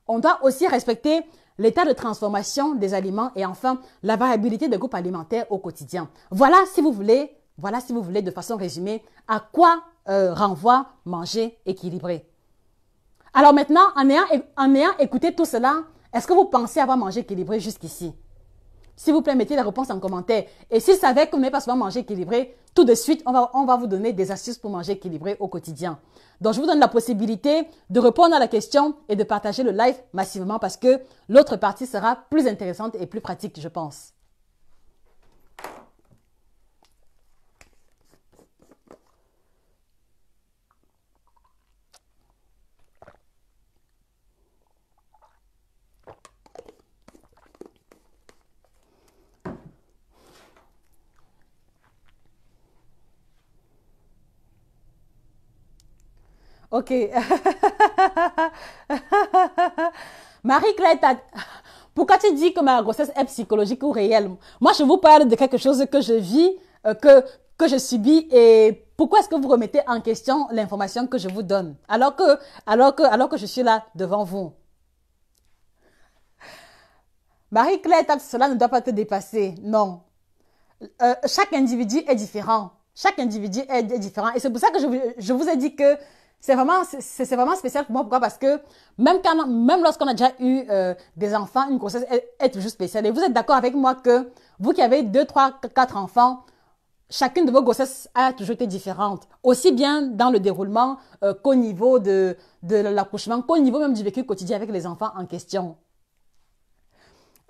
On doit aussi respecter l'état de transformation des aliments et enfin la variabilité des groupes alimentaires au quotidien. Voilà si vous voulez de façon résumée à quoi renvoie manger équilibré. Alors maintenant, en ayant écouté tout cela, est-ce que vous pensez avoir mangé équilibré jusqu'ici? S'il vous plaît, mettez la réponse en commentaire. Et si vous savez que vous n'avez pas souvent mangé équilibré, tout de suite, on va vous donner des astuces pour manger équilibré au quotidien. Donc, je vous donne la possibilité de répondre à la question et de partager le live massivement parce que l'autre partie sera plus intéressante et plus pratique, je pense. Ok. Marie-Claire, pourquoi tu dis que ma grossesse est psychologique ou réelle? Moi, je vous parle de quelque chose que je vis, que je subis et pourquoi est-ce que vous remettez en question l'information que je vous donne alors que je suis là devant vous? Marie-Claire, cela ne doit pas te dépasser. Non. Chaque individu est différent. Chaque individu est différent. Et c'est pour ça que je vous ai dit que c'est vraiment spécial pour moi. Pourquoi? Parce que même lorsqu'on a déjà eu des enfants, une grossesse est toujours spéciale. Et vous êtes d'accord avec moi que vous qui avez 2, 3, 4 enfants, chacune de vos grossesses a toujours été différente. Aussi bien dans le déroulement qu'au niveau de l'accouchement, qu'au niveau même du vécu quotidien avec les enfants en question.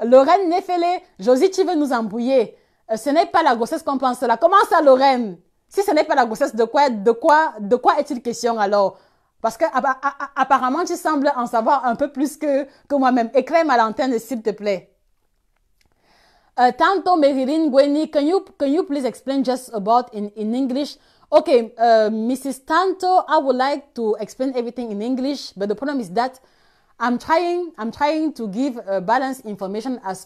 Lorraine Nefele, Josie, tu veux nous embrouiller. Ce n'est pas la grossesse qu'on pense là. Comment ça, Lorraine? Si ce n'est pas la grossesse, de quoi est-il question alors? Parce que apparemment, tu sembles en savoir un peu plus que moi-même. Éclaire-moi l'antenne, s'il te plaît. Tanto Marilyn Gwenny, can you please explain just about in English? Okay, Mrs. Tanto, I would like to explain everything in English, but the problem is that I'm trying to give balanced information as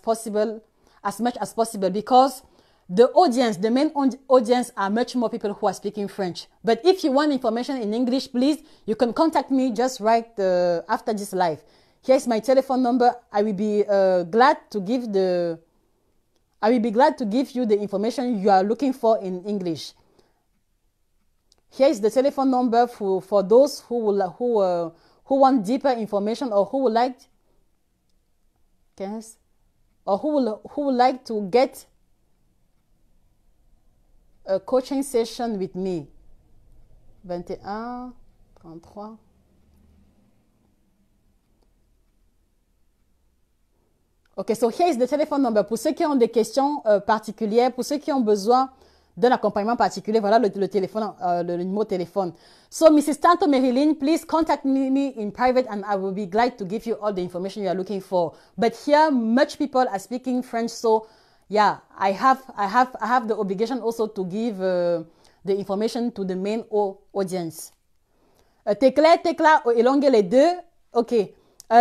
much as possible because the main audience are much more people who are speaking French. But if you want information in English, please, you can contact me just right after this live. Here's my telephone number. I will be glad to give you the information you are looking for in English. Here is the telephone number for those who want deeper information or who would like to get a coaching session with me. 21 33. Ok, so here is the telephone number. Pour ceux qui ont des questions particulières, pour ceux qui ont besoin d'un accompagnement particulier, voilà le téléphone, le numéro de téléphone. So, Mrs. Tanto Marilyn, please contact me in private and I will be glad to give you all the information you are looking for. But here, much people are speaking French, so yeah, I have the obligation also to give the information to the main audience. Tecla, élonguer les deux. Ok.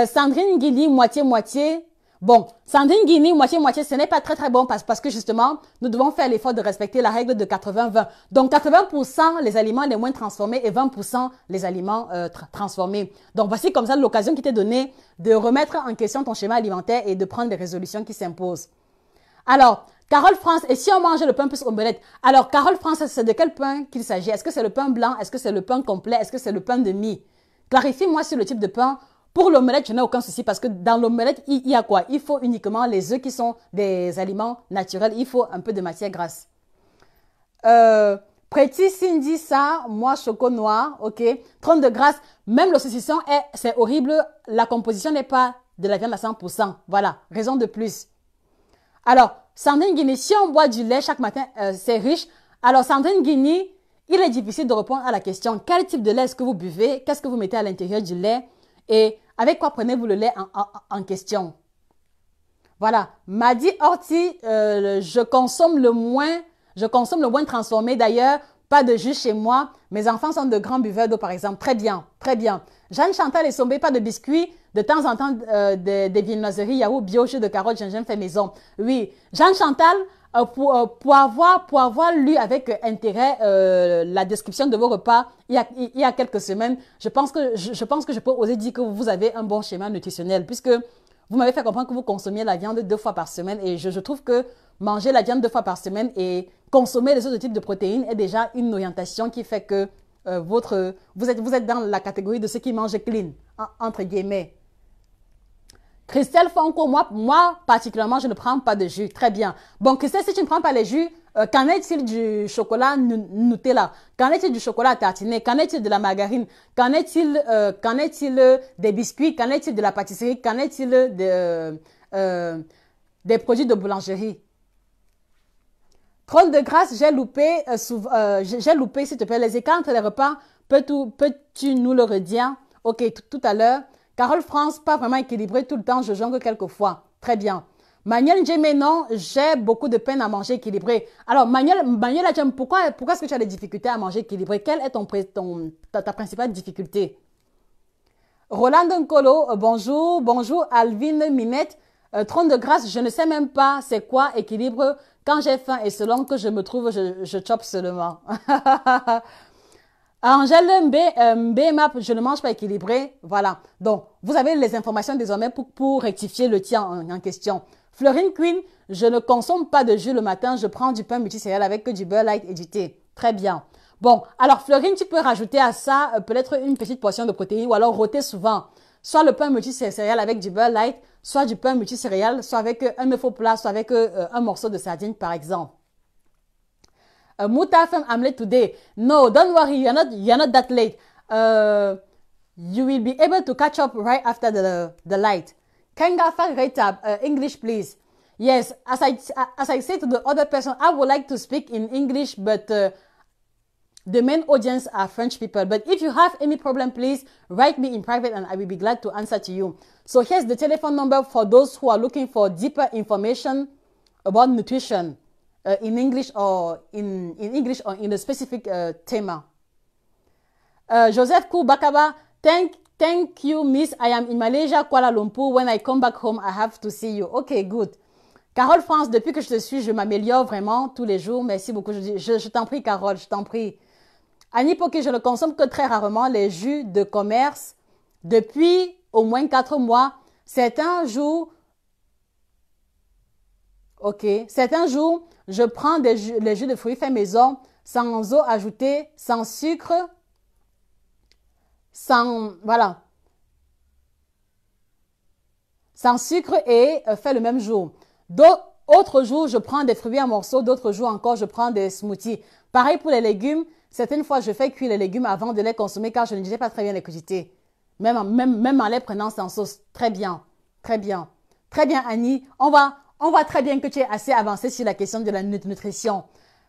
Sandrine Guilly, moitié-moitié. Bon, Sandrine Guinée, moitié-moitié, ce n'est pas très bon parce que justement, nous devons faire l'effort de respecter la règle de 80-20. Donc, 80% les aliments les moins transformés et 20% les aliments transformés. Donc, voici comme ça l'occasion qui t'est donnée de remettre en question ton schéma alimentaire et de prendre des résolutions qui s'imposent. Alors, Carole France, et si on mange le pain plus omelette? Alors, Carole France, c'est de quel pain qu'il s'agit? Est-ce que c'est le pain blanc? Est-ce que c'est le pain complet? Est-ce que c'est le pain de mie? Clarifie-moi sur le type de pain. Pour l'omelette, je n'ai aucun souci parce que dans l'omelette, il y a quoi? Il faut uniquement les œufs qui sont des aliments naturels. Il faut un peu de matière grasse. Pretty Cindy, ça, moi, choco noir, ok. 30 de graisse, même le saucisson, c'est horrible. La composition n'est pas de la viande à 100%. Voilà, raison de plus. Alors, Sandrine Guinée, si on boit du lait chaque matin, c'est riche. Alors, Sandrine Guinée, il est difficile de répondre à la question. Quel type de lait est-ce que vous buvez? Qu'est-ce que vous mettez à l'intérieur du lait? Et avec quoi prenez-vous le lait en question? Voilà. Madi Orti, je consomme le moins transformé. D'ailleurs, Pas de jus chez moi. Mes enfants sont de grands buveurs d'eau, par exemple. Très bien, très bien. Jeanne Chantal et Sombé, pas de biscuits. De temps en temps, des viennoiseries yaourt bio, jus de carottes, gingembre fait maison. Oui. Jeanne Chantal, pour avoir lu avec intérêt la description de vos repas il y a quelques semaines, je pense que je peux oser dire que vous avez un bon schéma nutritionnel puisque vous m'avez fait comprendre que vous consommiez la viande 2 fois par semaine et je trouve que manger la viande 2 fois par semaine et consommer les autres types de protéines est déjà une orientation qui fait que vous êtes dans la catégorie de ceux qui mangent clean, entre guillemets. Christelle Fonko, moi, particulièrement, je ne prends pas de jus. Très bien. Bon, Christelle, si tu ne prends pas les jus, qu'en est-il du chocolat Nutella? Qu'en est-il du chocolat tartiné? Qu'en est-il de la margarine? Qu'en est-il des biscuits? Qu'en est-il de la pâtisserie? Qu'en est-il des produits de boulangerie? Trône de grâce, j'ai loupé, s'il te plaît, les écarts entre les repas. Peux-tu nous le redire? Ok, tout à l'heure. Carole France, pas vraiment équilibré tout le temps, je jongle quelquefois. Très bien. Manuel Djemé, non, j'ai beaucoup de peine à manger équilibré. Alors, Manuel Djemé, pourquoi est-ce que tu as des difficultés à manger équilibré? Quelle est ta principale difficulté? Roland Nkolo, bonjour. Bonjour, Alvin Minette. Trône de grâce, je ne sais même pas c'est quoi équilibre. Quand j'ai faim et selon que je me trouve, je chope seulement. Angèle BMAP, je ne mange pas équilibré. Voilà. Donc, vous avez les informations désormais pour rectifier le tien en question. Florine Queen, je ne consomme pas de jus le matin. Je prends du pain multicéréal avec du beurre light et du thé. Très bien. Bon, alors Florine, tu peux rajouter à ça peut-être une petite portion de protéines ou alors rôter souvent. Soit le pain multicéréal avec du beurre light, soit du pain multicéréal, soit avec un œuf au plat, soit avec un morceau de sardine par exemple. Muta femme, I'm late today. No, don't worry, you're not that late. You will be able to catch up right after the light. Kenga Reta, English please. Yes, as I say to the other person, I would like to speak in English, but the main audience are French people. But if you have any problem, please write me in private and I will be glad to answer to you. So here's the telephone number for those who are looking for deeper information about nutrition. In English or in English or in a specific theme. Joseph Kubakaba, thank you, Miss. I am in Malaysia, Kuala Lumpur. When I come back home, I have to see you. Okay, good. Carole France, depuis que je te suis, je m'améliore vraiment tous les jours. Merci beaucoup. Je t'en prie, Carole, je t'en prie. Annie Poké, je ne consomme que très rarement les jus de commerce depuis au moins 4 mois. Certains jours, je prends les jus de fruits faits maison, sans eau ajoutée, sans sucre, sans sucre et fait le même jour. D'autres jours, je prends des fruits en morceaux, d'autres jours encore, je prends des smoothies. Pareil pour les légumes, certaines fois, je fais cuire les légumes avant de les consommer car je ne digère pas très bien les quantités. Même en les prenant sans sauce. Très bien, très bien. Très bien, Annie. On voit très bien que tu es assez avancé sur la question de la nutrition.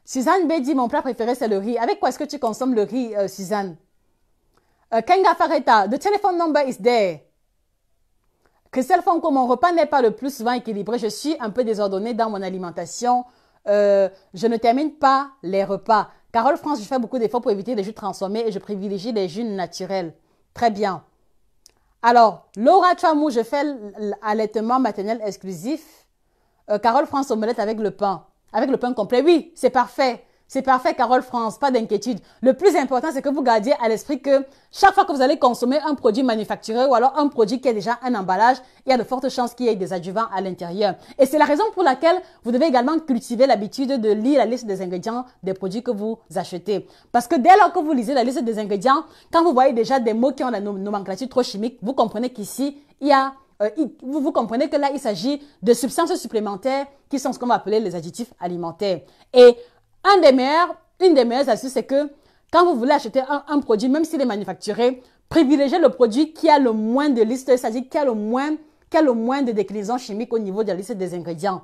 Suzanne B dit, mon plat préféré, c'est le riz. Avec quoi est-ce que tu consommes le riz, Suzanne? Kenga Fareta, the telephone number is there. Christelle Fonko, mon repas n'est pas le plus souvent équilibré. Je suis un peu désordonnée dans mon alimentation. Je ne termine pas les repas. Carole France, je fais beaucoup d'efforts pour éviter les jus transformés et je privilégie les jus naturels. Très bien. Alors, Laura Chamou, je fais l'allaitement maternel exclusif. Carole France, omelette avec le pain. Avec le pain complet. Oui, c'est parfait. C'est parfait, Carole France, pas d'inquiétude. Le plus important, c'est que vous gardiez à l'esprit que chaque fois que vous allez consommer un produit manufacturé ou alors un produit qui a déjà un emballage, il y a de fortes chances qu'il y ait des adjuvants à l'intérieur. Et c'est la raison pour laquelle vous devez également cultiver l'habitude de lire la liste des ingrédients des produits que vous achetez. Parce que dès lors que vous lisez la liste des ingrédients, quand vous voyez déjà des mots qui ont la nomenclature trop chimique, vous comprenez qu'ici, vous comprenez que là, il s'agit de substances supplémentaires qui sont ce qu'on va appeler les additifs alimentaires. Et une des meilleures astuces, c'est que quand vous voulez acheter un produit, même s'il est manufacturé, privilégiez le produit qui a le moins de listes, c'est-à-dire qui a le moins de déclinaisons chimiques au niveau de la liste des ingrédients.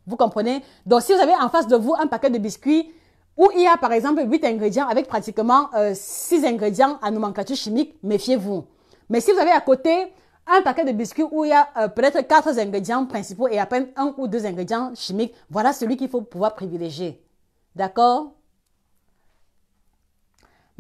Vous comprenez? Donc, si vous avez en face de vous un paquet de biscuits où il y a par exemple 8 ingrédients avec pratiquement 6 ingrédients à nomenclature chimique, méfiez-vous. Mais si vous avez à côté un paquet de biscuits où il y a peut-être 4 ingrédients principaux et à peine 1 ou 2 ingrédients chimiques, voilà celui qu'il faut pouvoir privilégier. D'accord?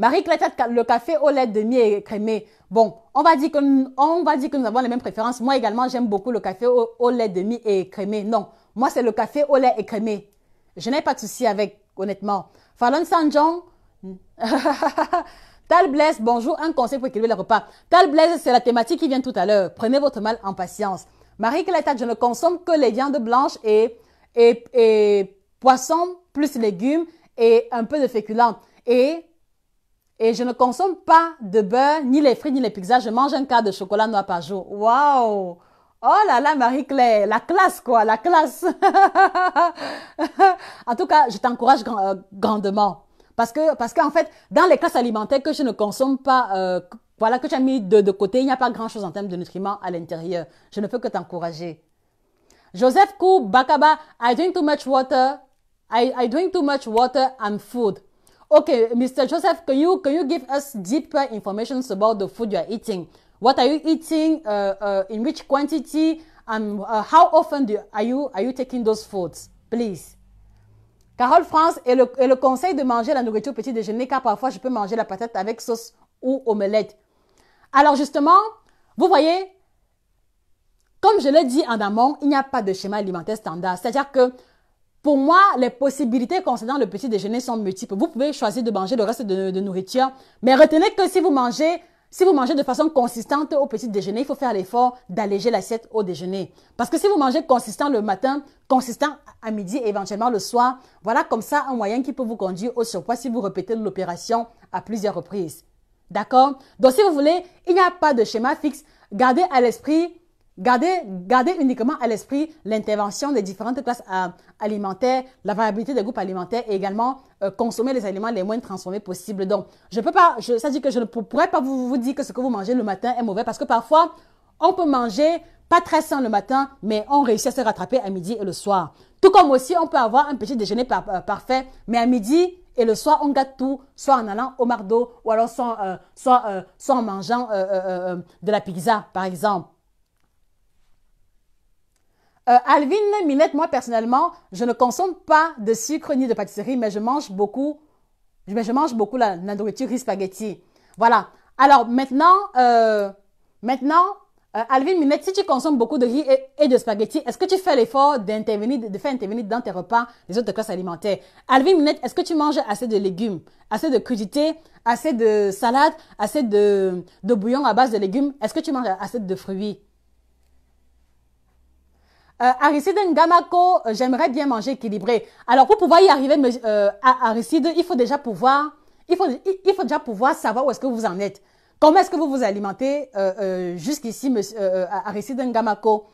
Marie-Claire, le café au lait demi écrémé. Bon, on va dire que nous avons les mêmes préférences. Moi également, j'aime beaucoup le café au lait demi écrémé. Non, moi c'est le café au lait écrémé. Je n'ai pas de souci avec, honnêtement. Fallon Sanjong, Tal Blaise, bonjour, un conseil pour équilibrer les repas. Tal Blaise, c'est la thématique qui vient tout à l'heure. Prenez votre mal en patience. Marie-Claire, je ne consomme que les viandes blanches et poissons plus légumes et un peu de féculents. Et je ne consomme pas de beurre, ni les frites, ni les pizzas. Je mange un quart de chocolat noir par jour. Waouh! Oh là là, Marie-Claire, la classe quoi, la classe. En tout cas, je t'encourage grandement. Parce qu'en fait, dans les classes alimentaires que je ne consomme pas, voilà, que tu as mis de côté, il n'y a pas grand-chose en termes de nutriments à l'intérieur. Je ne peux que t'encourager. Joseph Kou Bakaba, I drink too much water. I drink too much water and food. Okay, Mr. Joseph, can you give us deeper information about the food you are eating? What are you eating? In which quantity? And how often are you taking those foods? Please. Carole France, et le conseil de manger la nourriture au petit déjeuner, car parfois je peux manger la patate avec sauce ou omelette. Alors justement, vous voyez, comme je l'ai dit en amont, il n'y a pas de schéma alimentaire standard. C'est-à-dire que pour moi, les possibilités concernant le petit déjeuner sont multiples. Vous pouvez choisir de manger le reste de nourriture, mais retenez que si vous mangez de façon consistante au petit déjeuner, il faut faire l'effort d'alléger l'assiette au déjeuner. Parce que si vous mangez consistant le matin, consistant à midi et éventuellement le soir, voilà comme ça un moyen qui peut vous conduire au surpoids si vous répétez l'opération à plusieurs reprises. D'accord? Donc si vous voulez, il n'y a pas de schéma fixe. Gardez à l'esprit Gardez uniquement à l'esprit l'intervention des différentes classes alimentaires, la variabilité des groupes alimentaires et également consommer les aliments les moins transformés possibles. Donc, ça dit que je ne pourrais pas vous dire que ce que vous mangez le matin est mauvais parce que parfois, on peut manger pas très sain le matin, mais on réussit à se rattraper à midi et le soir. Tout comme aussi, on peut avoir un petit déjeuner parfait, mais à midi et le soir, on gâte tout, soit en allant au McDo ou alors soit en mangeant de la pizza, par exemple. Alvin Minette, moi personnellement, je ne consomme pas de sucre ni de pâtisserie, mais je mange beaucoup la nourriture riz spaghetti. Voilà. Alors maintenant, Alvin Minette, si tu consommes beaucoup de riz et de spaghetti, est-ce que tu fais l'effort de faire intervenir dans tes repas les autres classes alimentaires? Alvin Minette, est-ce que tu manges assez de légumes, assez de crudités, assez de salades, assez de bouillon à base de légumes? Est-ce que tu manges assez de fruits? Aristide Ngamako, j'aimerais bien manger équilibré. Alors, pour pouvoir y arriver, Aristide, il faut déjà pouvoir savoir où est-ce que vous en êtes. Comment est-ce que vous vous alimentez jusqu'ici, Aristide Ngamako?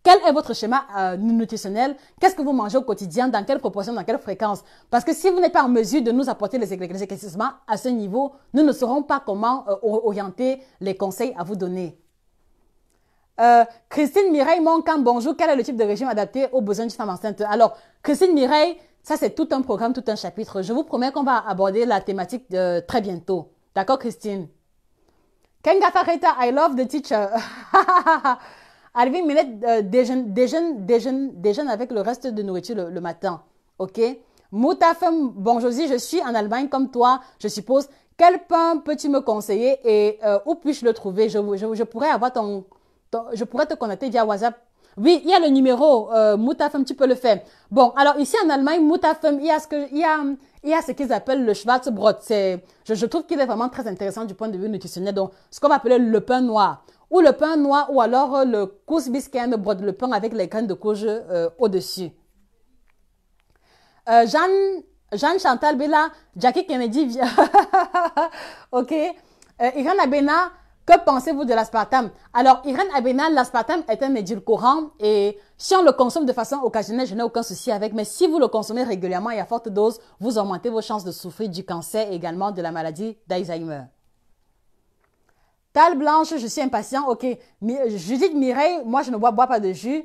Quel est votre schéma nutritionnel? Qu'est-ce que vous mangez au quotidien? Dans quelle proportion? Dans quelle fréquence? Parce que si vous n'êtes pas en mesure de nous apporter les éclaircissements à ce niveau, nous ne saurons pas comment orienter les conseils à vous donner. Christine Mireille Moncamp, bonjour. Quel est le type de régime adapté aux besoins d'une femme enceinte? Alors, Christine Mireille, ça c'est tout un programme, tout un chapitre. Je vous promets qu'on va aborder la thématique très bientôt. D'accord, Christine? Kenga Fareta, I love the teacher. Alvin Minette, déjeune avec le reste de nourriture le matin. Ok? Moutafem, bon Josie, je suis en Allemagne comme toi, je suppose. Quel pain peux-tu me conseiller et où puis-je le trouver? Je pourrais avoir je pourrais te connecter via WhatsApp. Oui, il y a le numéro, Moutafem, tu peux le faire. Bon, alors ici en Allemagne, Moutafem, il y a ce qu'ils appellent le Schwarzbrot. Je trouve qu'il est vraiment très intéressant du point de vue nutritionnel. Donc, ce qu'on va appeler le pain noir. Ou le pain noir, ou alors le Kussbiskenbrot, le pain avec les graines de courge au-dessus. Jeanne Chantal Bella, Jackie Kennedy, ok. Irène Abena, que pensez-vous de l'aspartame? Alors, Irène Abena, l'aspartame est un édulcorant et si on le consomme de façon occasionnelle, je n'ai aucun souci avec. Mais si vous le consommez régulièrement et à forte dose, vous augmentez vos chances de souffrir du cancer et également de la maladie d'Alzheimer. Tal Blanche, je suis impatient. Ok. Judith Mireille, moi, je ne bois pas de jus.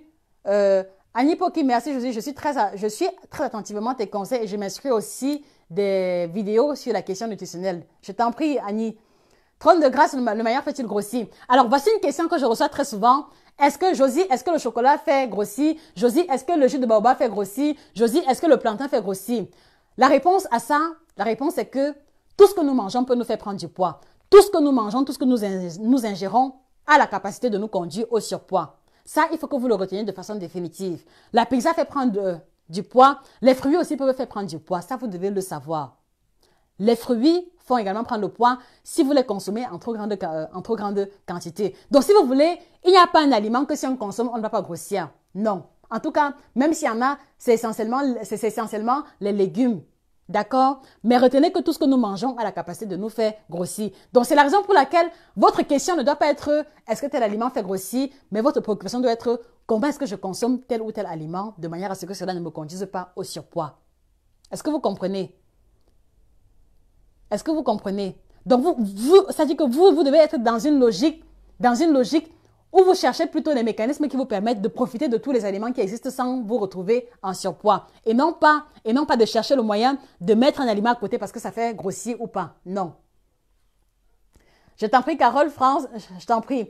Annie Poki, merci. Je suis très attentivement tes conseils et je m'inscris aussi des vidéos sur la question nutritionnelle. Je t'en prie, Annie. Trône de grâce, le meilleur fait-il grossir? Alors, voici une question que je reçois très souvent. Est-ce que le chocolat fait grossir? Josie, est-ce que le jus de baobab fait grossir? Josie, est-ce que le plantain fait grossir? La réponse à ça, est que Tout ce que nous mangeons peut nous faire prendre du poids. Tout ce que nous mangeons, tout ce que nous ingérons a la capacité de nous conduire au surpoids. Ça, il faut que vous le reteniez de façon définitive. La pizza fait prendre du poids. Les fruits aussi peuvent faire prendre du poids. Ça, vous devez le savoir. Les fruits font également prendre le poids si vous les consommez en trop grande quantité. Donc, si vous voulez, il n'y a pas un aliment que si on consomme, on ne va pas grossir. Non. En tout cas, même s'il y en a, c'est essentiellement les légumes. D'accord? Mais retenez que tout ce que nous mangeons a la capacité de nous faire grossir. Donc, c'est la raison pour laquelle votre question ne doit pas être est-ce que tel aliment fait grossir, mais votre préoccupation doit être comment est-ce que je consomme tel ou tel aliment de manière à ce que cela ne me conduise pas au surpoids. Est-ce que vous comprenez? Est-ce que vous comprenez? Donc, ça dit que vous devez être dans une logique où vous cherchez plutôt des mécanismes qui vous permettent de profiter de tous les aliments qui existent sans vous retrouver en surpoids. Et non pas de chercher le moyen de mettre un aliment à côté parce que ça fait grossir ou pas. Non. Je t'en prie, Carole, France, je t'en prie.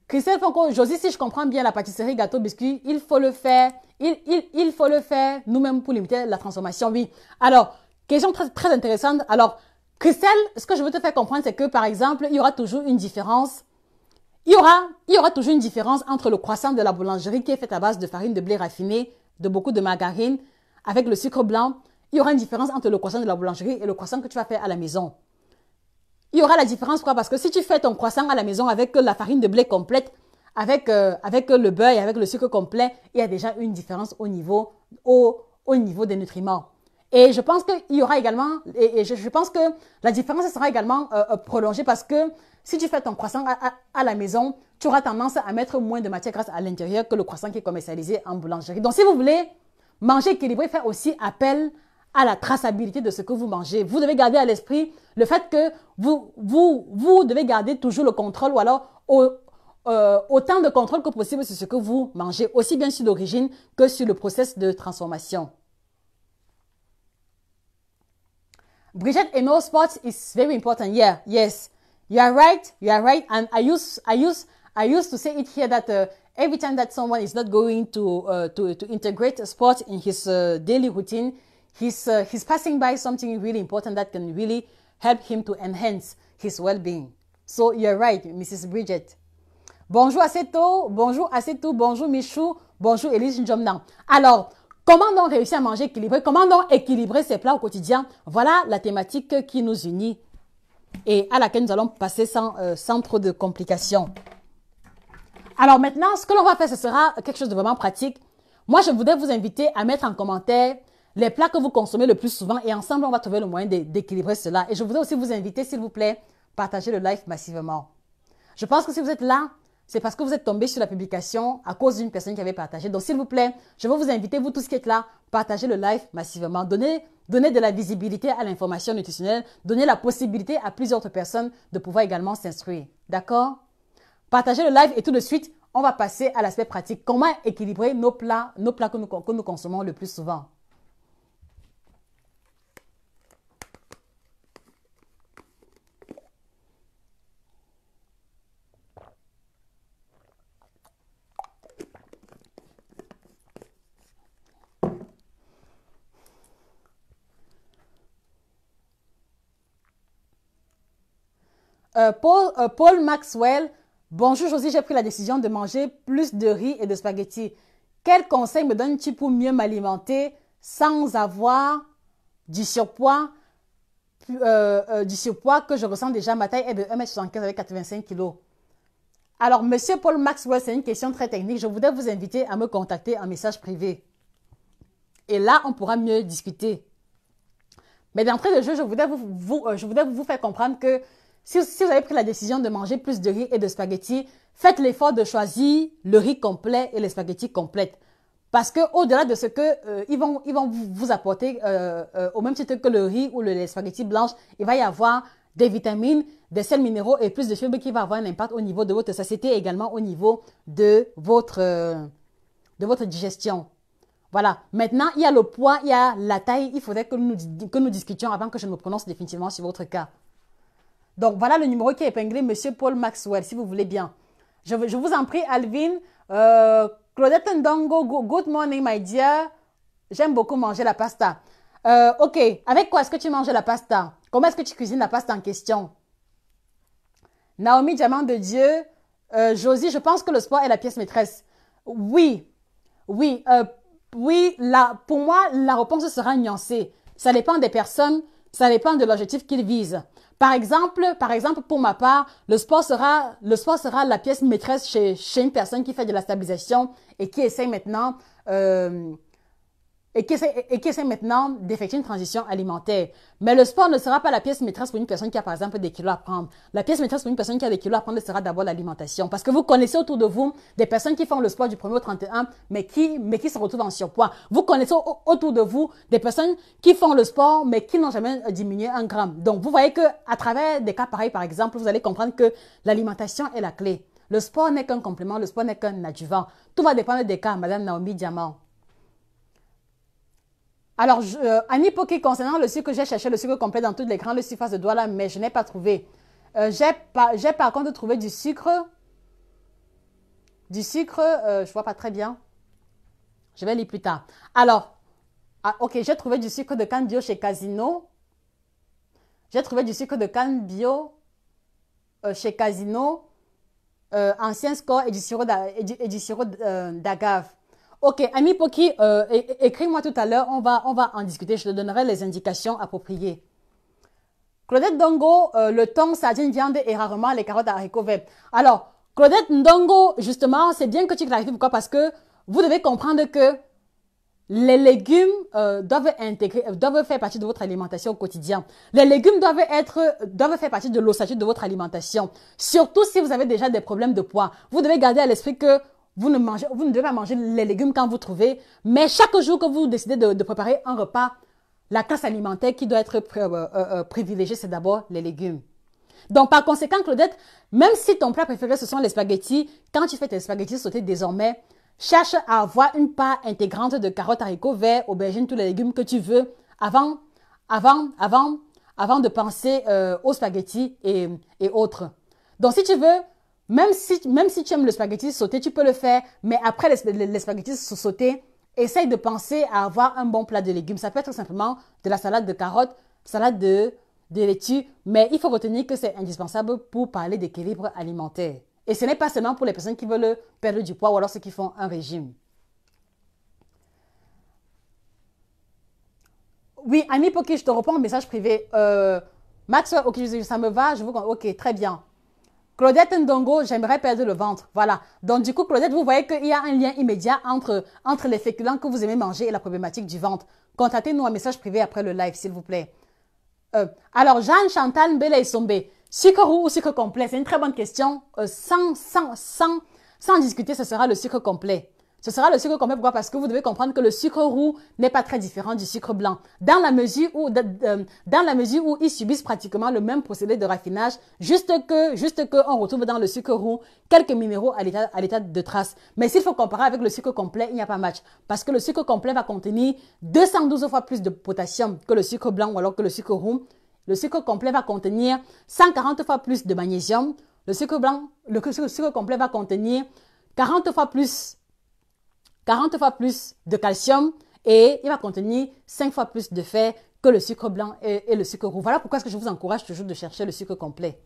Christelle Fonco, Josie, si je comprends bien la pâtisserie, gâteau, biscuit, il faut le faire. Il faut le faire nous-mêmes pour limiter la transformation, oui. Alors, question très, très intéressante. Alors, Christelle, ce que je veux te faire comprendre, c'est que, par exemple, il y aura toujours une différence. Il y aura toujours une différence entre le croissant de la boulangerie qui est fait à base de farine de blé raffiné, de beaucoup de margarine, avec le sucre blanc. Il y aura une différence entre le croissant de la boulangerie et le croissant que tu vas faire à la maison. Il y aura la différence, quoi, parce que si tu fais ton croissant à la maison avec la farine de blé complète, avec le beurre et avec le sucre complet, il y a déjà une différence au niveau des nutriments. Et je pense qu'il y aura également, je pense que la différence sera également prolongée parce que si tu fais ton croissant à la maison, tu auras tendance à mettre moins de matière grasse à l'intérieur que le croissant qui est commercialisé en boulangerie. Donc, si vous voulez manger équilibré, faire aussi appel à la traçabilité de ce que vous mangez. Vous devez garder à l'esprit le fait que vous devez garder toujours le contrôle ou alors autant de contrôle que possible sur ce que vous mangez, aussi bien sur l'origine que sur le processus de transformation. Bridget, in all sports is very important. Yeah, yes, you are right. You are right. And I used to say it here that every time that someone is not going to integrate a sport in his daily routine, he's passing by something really important that can really help him to enhance his well-being. So you're right, Mrs. Bridget. Bonjour Aseto, bonjour Michou, bonjour Elise Njomnan. Alors, comment donc réussir à manger équilibré? Comment donc équilibrer ses plats au quotidien? Voilà la thématique qui nous unit et à laquelle nous allons passer sans trop de complications. Alors maintenant, ce que l'on va faire, ce sera quelque chose de vraiment pratique. Moi, je voudrais vous inviter à mettre en commentaire les plats que vous consommez le plus souvent et ensemble, on va trouver le moyen d'équilibrer cela. Et je voudrais aussi vous inviter, s'il vous plaît, partager le live massivement. Je pense que si vous êtes là, c'est parce que vous êtes tombé sur la publication à cause d'une personne qui avait partagé. Donc, s'il vous plaît, je veux vous inviter, vous tous qui êtes là, partagez le live massivement. Donnez de la visibilité à l'information nutritionnelle. Donnez la possibilité à plusieurs autres personnes de pouvoir également s'instruire. D'accord? Partagez le live et tout de suite, on va passer à l'aspect pratique. Comment équilibrer nos plats que nous consommons le plus souvent? Paul Maxwell, bonjour Josie, j'ai pris la décision de manger plus de riz et de spaghettis. Quel conseil me donnes-tu pour mieux m'alimenter sans avoir du surpoids que je ressens déjà? Ma taille est de 1,75 m avec 85 kg. Alors, monsieur Paul Maxwell, c'est une question très technique. Je voudrais vous inviter à me contacter en message privé. Et là, on pourra mieux discuter. Mais d'entrée de jeu, je voudrais vous faire comprendre que si vous avez pris la décision de manger plus de riz et de spaghettis, faites l'effort de choisir le riz complet et les spaghettis complètes. Parce que au-delà de ce que ils vont vous apporter, au même titre que le riz ou les spaghettis blanches, il va y avoir des vitamines, des sels minéraux et plus de fibres qui vont avoir un impact au niveau de votre satiété et également au niveau de votre digestion. Voilà. Maintenant, il y a le poids, il y a la taille. Il faudrait que nous discutions avant que je me prononce définitivement sur votre cas. Donc, voilà le numéro qui est épinglé, monsieur Paul Maxwell, si vous voulez bien. Je vous en prie, Alvin. Claudette Ndongo, good morning, my dear. J'aime beaucoup manger la pasta. Ok, avec quoi est-ce que tu manges la pasta? Comment est-ce que tu cuisines la pasta en question? Naomi, diamant de Dieu. Josie, je pense que le sport est la pièce maîtresse. Oui, oui, oui. Pour moi, la réponse sera nuancée. Ça dépend des personnes, ça dépend de l'objectif qu'ils visent. Par exemple, pour ma part, le sport sera la pièce maîtresse chez une personne qui fait de la stabilisation et qui essaie maintenant d'effectuer une transition alimentaire. Mais le sport ne sera pas la pièce maîtresse pour une personne qui a par exemple des kilos à prendre. La pièce maîtresse pour une personne qui a des kilos à prendre sera d'abord l'alimentation. Parce que vous connaissez autour de vous des personnes qui font le sport du 1er au 31, mais qui se retrouvent en surpoids. Vous connaissez autour de vous des personnes qui font le sport, mais qui n'ont jamais diminué 1 gramme. Donc, vous voyez que à travers des cas pareils, par exemple, vous allez comprendre que l'alimentation est la clé. Le sport n'est qu'un complément, le sport n'est qu'un adjuvant. Tout va dépendre des cas, Madame Naomi Diamant. Alors, Annie Poki, concernant le sucre, j'ai cherché le sucre complet dans toutes les grandes surfaces de Douala, mais je n'ai pas trouvé. J'ai par contre trouvé du sucre. Je vois pas très bien. Je vais lire plus tard. Alors, ok, j'ai trouvé du sucre de canne bio chez Casino. J'ai trouvé du sucre de canne bio chez Casino, ancien score et du sirop d'agave. Ok, Ami Poki, écris-moi tout à l'heure, on va en discuter, je te donnerai les indications appropriées. Claudette Ndongo, le thon, sardine, viande et rarement les carottes à haricots verts. Alors, Claudette Ndongo, justement, c'est bien que tu clarifies pourquoi, parce que vous devez comprendre que les légumes doivent faire partie de votre alimentation au quotidien. Les légumes doivent faire partie de l'ossature de votre alimentation. Surtout si vous avez déjà des problèmes de poids. Vous devez garder à l'esprit que vous ne devez pas manger les légumes quand vous trouvez, mais chaque jour que vous décidez de préparer un repas, la classe alimentaire qui doit être privilégiée, c'est d'abord les légumes. Donc, par conséquent, Claudette, même si ton plat préféré, ce sont les spaghettis, quand tu fais tes spaghettis sautés désormais, cherche à avoir une part intégrante de carottes, haricots verts, aubergines, tous les légumes que tu veux avant de penser aux spaghettis et autres. Donc, si tu veux, même si tu aimes le spaghetti sauté, tu peux le faire, mais après les spaghettis sautés, essaye de penser à avoir un bon plat de légumes. Ça peut être simplement de la salade de carottes, salade de laitue, mais il faut retenir que c'est indispensable pour parler d'équilibre alimentaire. Et ce n'est pas seulement pour les personnes qui veulent perdre du poids ou alors ceux qui font un régime. Oui, Annie Poki, je te réponds au message privé. Max, ok, ça me va, ok, très bien. Claudette Ndongo, j'aimerais perdre le ventre. Voilà. Donc, du coup, Claudette, vous voyez qu'il y a un lien immédiat entre les féculents que vous aimez manger et la problématique du ventre. Contactez-nous un message privé après le live, s'il vous plaît. Alors, Jeanne Chantal Mbele et Sombe, sucre roux ou sucre complet? C'est une très bonne question. Sans discuter, ce sera le sucre complet. Ce sera le sucre complet. Pourquoi? Parce que vous devez comprendre que le sucre roux n'est pas très différent du sucre blanc. Dans la mesure où ils subissent pratiquement le même procédé de raffinage, juste que on retrouve dans le sucre roux quelques minéraux à l'état de trace. Mais s'il faut comparer avec le sucre complet, il n'y a pas match. Parce que le sucre complet va contenir 212 fois plus de potassium que le sucre blanc ou alors que le sucre roux. Le sucre complet va contenir 140 fois plus de magnésium. Le sucre complet va contenir 40 fois plus de calcium et il va contenir 5 fois plus de fer que le sucre blanc et le sucre roux. Voilà pourquoi est-ce que je vous encourage toujours de chercher le sucre complet.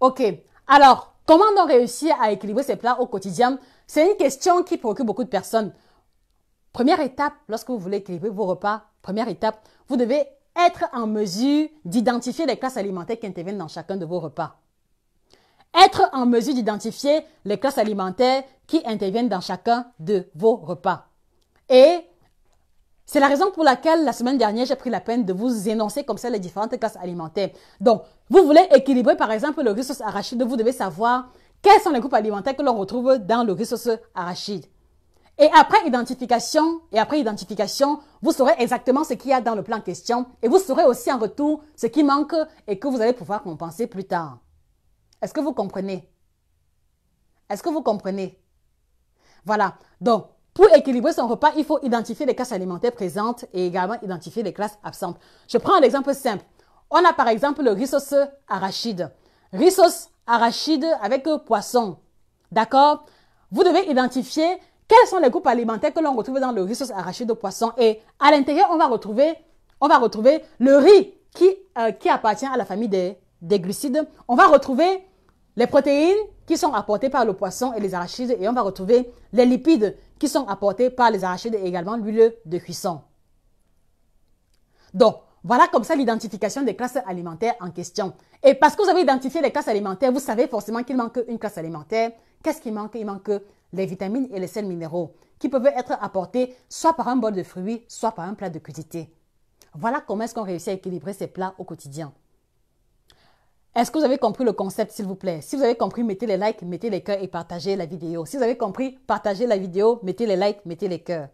Ok, alors, comment donc réussir à équilibrer ces plats au quotidien? C'est une question qui préoccupe beaucoup de personnes. Première étape, lorsque vous voulez équilibrer vos repas, première étape, vous devez être en mesure d'identifier les classes alimentaires qui interviennent dans chacun de vos repas. Être en mesure d'identifier les classes alimentaires qui interviennent dans chacun de vos repas. Et c'est la raison pour laquelle la semaine dernière, j'ai pris la peine de vous énoncer comme ça les différentes classes alimentaires. Donc, vous voulez équilibrer par exemple le riz sauce arachide, vous devez savoir quels sont les groupes alimentaires que l'on retrouve dans le riz sauce arachide. Et après identification, vous saurez exactement ce qu'il y a dans le plan en question et vous saurez aussi en retour ce qui manque et que vous allez pouvoir compenser plus tard. Est-ce que vous comprenez? Est-ce que vous comprenez? Voilà. Donc, pour équilibrer son repas, il faut identifier les classes alimentaires présentes et également identifier les classes absentes. Je prends un exemple simple. On a par exemple le riz sauce arachide. Riz sauce arachide avec poisson. D'accord? Vous devez identifier quels sont les groupes alimentaires que l'on retrouve dans le riz sauce arachide au poisson. Et à l'intérieur, on va retrouver on va retrouver le riz qui appartient à la famille des glucides. On va retrouver les protéines qui sont apportées par le poisson et les arachides. Et on va retrouver les lipides qui sont apportés par les arachides et également l'huile de cuisson. Donc, voilà comme ça l'identification des classes alimentaires en question. Et parce que vous avez identifié les classes alimentaires, vous savez forcément qu'il manque une classe alimentaire. Qu'est-ce qui manque? Il manque les vitamines et les sels minéraux qui peuvent être apportés soit par un bol de fruits, soit par un plat de crudité. Voilà comment est-ce qu'on réussit à équilibrer ces plats au quotidien. Est-ce que vous avez compris le concept, s'il vous plaît? Si vous avez compris, mettez les likes, mettez les cœurs et partagez la vidéo. Si vous avez compris, partagez la vidéo, mettez les likes, mettez les cœurs.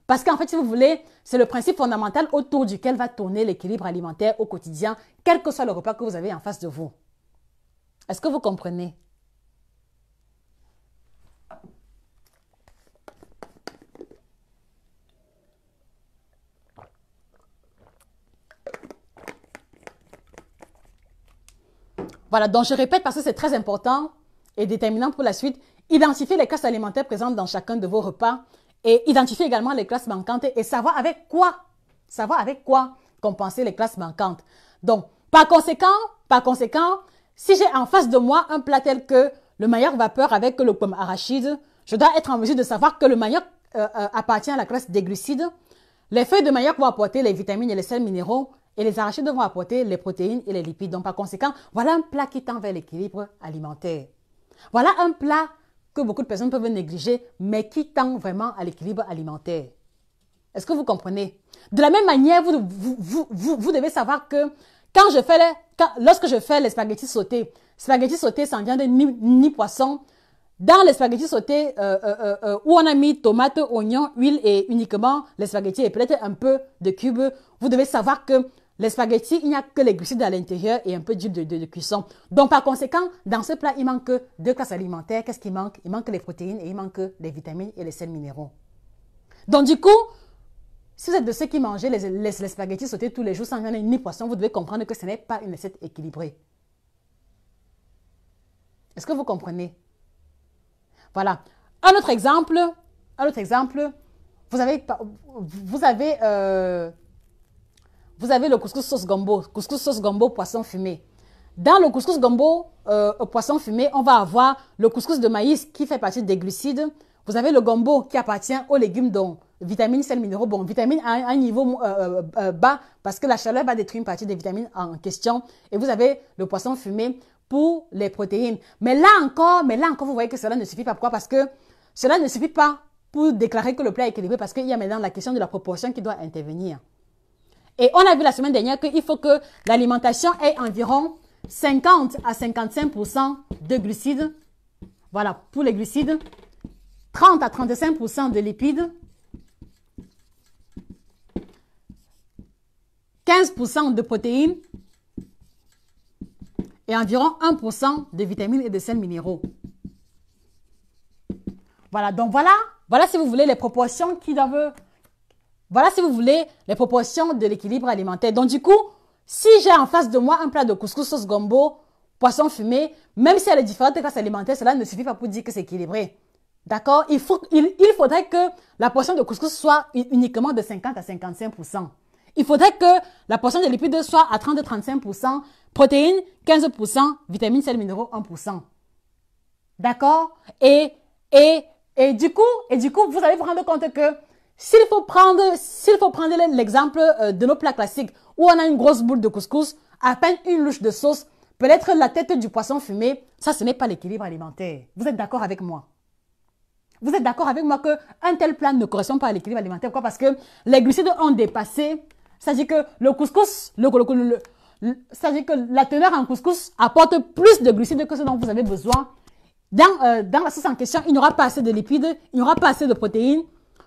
Parce qu'en fait, si vous voulez, c'est le principe fondamental autour duquel va tourner l'équilibre alimentaire au quotidien, quel que soit le repas que vous avez en face de vous. Est-ce que vous comprenez? Voilà, donc je répète parce que c'est très important et déterminant pour la suite. Identifiez les classes alimentaires présentes dans chacun de vos repas et identifiez également les classes manquantes et savoir avec quoi compenser les classes manquantes. Donc, par conséquent, si j'ai en face de moi un plat tel que le manioc vapeur avec le pomme arachide, je dois être en mesure de savoir que le manioc appartient à la classe des glucides. Les feuilles de manioc vont apporter les vitamines et les sels minéraux et les arachides vont apporter les protéines et les lipides. Donc, par conséquent, voilà un plat qui tend vers l'équilibre alimentaire. Voilà un plat que beaucoup de personnes peuvent négliger, mais qui tend vraiment à l'équilibre alimentaire. Est-ce que vous comprenez? De la même manière, vous devez savoir que lorsque je fais les spaghettis sautés, sans viande ni poisson, dans les spaghettis sautés où on a mis tomates, oignons, huile et uniquement les spaghettis et peut-être un peu de cubes, vous devez savoir que les spaghettis, il n'y a que les glucides à l'intérieur et un peu d'huile de cuisson. Donc, par conséquent, dans ce plat, il manque deux classes alimentaires. Qu'est-ce qui manque? Il manque les protéines et il manque les vitamines et les sels minéraux. Donc, du coup, si vous êtes de ceux qui mangent les spaghettis sautés tous les jours sans viande ni poisson, vous devez comprendre que ce n'est pas une recette équilibrée. Est-ce que vous comprenez? Voilà. Un autre exemple, vous avez le couscous sauce gombo poisson fumé. Dans le couscous gombo poisson fumé, on va avoir le couscous de maïs qui fait partie des glucides. Vous avez le gombo qui appartient aux légumes dont vitamines, sels minéraux. Bon, vitamines à un niveau bas parce que la chaleur va détruire une partie des vitamines en question. Et vous avez le poisson fumé pour les protéines. Mais là encore, vous voyez que cela ne suffit pas. Pourquoi? Parce que cela ne suffit pas pour déclarer que le plat est équilibré parce qu'il y a maintenant la question de la proportion qui doit intervenir. Et on a vu la semaine dernière qu'il faut que l'alimentation ait environ 50 à 55% de glucides. Voilà, pour les glucides. 30 à 35% de lipides. 15% de protéines. Et environ 1% de vitamines et de sels minéraux. Voilà, donc voilà si vous voulez les proportions qui doivent... Voilà si vous voulez les proportions de l'équilibre alimentaire. Donc du coup, si j'ai en face de moi un plat de couscous sauce gombo, poisson fumé, même si elle est différente de classes alimentaires, cela ne suffit pas pour dire que c'est équilibré. D'accord? Il faudrait que la portion de couscous soit uniquement de 50 à 55%. Il faudrait que la portion de lipides soit à 30 à 35%, protéines 15%, vitamines, sels minéraux 1%. D'accord? Et du coup, vous allez vous rendre compte que s'il faut prendre l'exemple de nos plats classiques où on a une grosse boule de couscous, à peine une louche de sauce, peut-être la tête du poisson fumé, ça ce n'est pas l'équilibre alimentaire. Vous êtes d'accord avec moi? Vous êtes d'accord avec moi qu'un tel plat ne correspond pas à l'équilibre alimentaire? Pourquoi? Parce que les glucides ont dépassé. C'est-à-dire que le couscous, c'est-à-dire que la teneur en couscous apporte plus de glucides que ce dont vous avez besoin. Dans la sauce en question, il n'y aura pas assez de lipides, il n'y aura pas assez de protéines.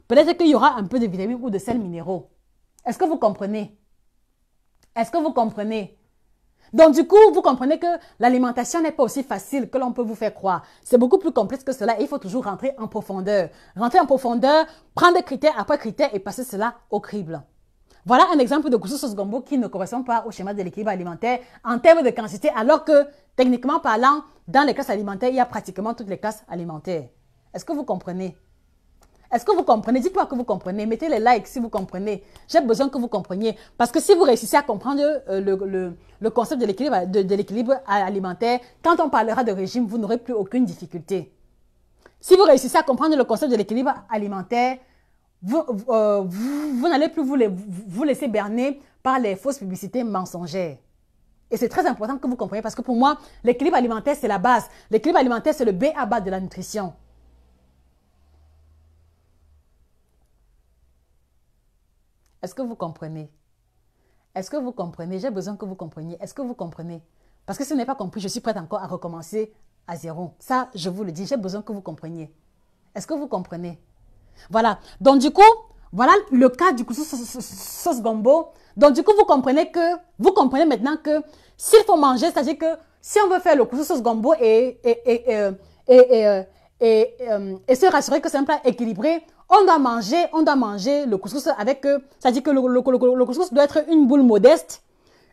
Peut-être qu'il y aura un peu de vitamines ou de sels minéraux. Est-ce que vous comprenez? Est-ce que vous comprenez? Donc, du coup, vous comprenez que l'alimentation n'est pas aussi facile que l'on peut vous faire croire. C'est beaucoup plus complexe que cela et il faut toujours rentrer en profondeur. Rentrer en profondeur, prendre critère après critère et passer cela au crible. Voilà un exemple de couscous sauce gombo qui ne correspond pas au schéma de l'équilibre alimentaire en termes de quantité, alors que, techniquement parlant, dans les classes alimentaires, il y a pratiquement toutes les classes alimentaires. Est-ce que vous comprenez? Est-ce que vous comprenez? Dites-moi que vous comprenez. Mettez les likes si vous comprenez. J'ai besoin que vous compreniez. Parce que si vous réussissez à comprendre le concept de l'équilibre alimentaire, quand on parlera de régime, vous n'aurez plus aucune difficulté. Si vous réussissez à comprendre le concept de l'équilibre alimentaire, vous n'allez plus vous laisser berner par les fausses publicités mensongères. Et c'est très important que vous compreniez parce que pour moi, l'équilibre alimentaire, c'est la base. L'équilibre alimentaire, c'est le B à bas de la nutrition. Est-ce que vous comprenez? Est-ce que vous comprenez? J'ai besoin que vous compreniez. Est-ce que vous comprenez? Parce que si vous n'avez pas compris, je suis prête encore à recommencer à zéro. Ça, je vous le dis, j'ai besoin que vous compreniez. Est-ce que vous comprenez? Voilà. Donc, du coup, voilà le cas du couscous sauce gombo. Donc, du coup, vous comprenez maintenant que s'il faut manger, c'est-à-dire que si on veut faire le couscous sauce gombo et se rassurer que c'est un plat équilibré, on doit manger le couscous avec, c'est-à-dire que le couscous doit être une boule modeste.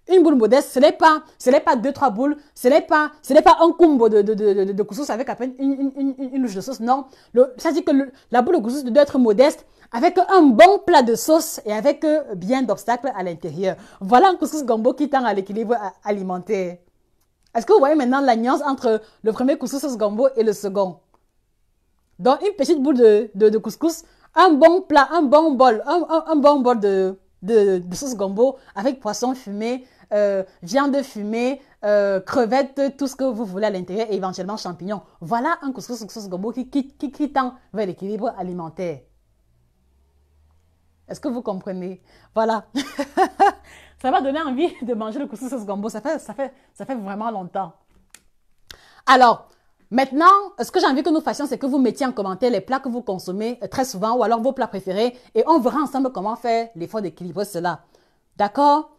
Une boule modeste, ce n'est pas deux, trois boules, ce n'est pas un combo de couscous avec à peine une louche de sauce, non. C'est-à-dire que la boule de couscous doit être modeste, avec un bon plat de sauce et avec bien d'obstacles à l'intérieur. Voilà un couscous gombo qui tend à l'équilibre alimentaire. Est-ce que vous voyez maintenant la nuance entre le premier couscous sauce gombo et le second? Donc, une petite boule de couscous, un bon plat, un bon bol de sauce gombo avec poisson fumé, viande fumée, crevettes, tout ce que vous voulez à l'intérieur et éventuellement champignons. Voilà un couscous sauce gombo qui tend vers l'équilibre alimentaire. Est-ce que vous comprenez? Voilà. Ça m'a donné envie de manger le couscous sauce gombo. Ça fait vraiment longtemps. Alors, maintenant, ce que j'ai envie que nous fassions, c'est que vous mettiez en commentaire les plats que vous consommez très souvent ou alors vos plats préférés et on verra ensemble comment faire l'effort d'équilibrer cela. D'accord?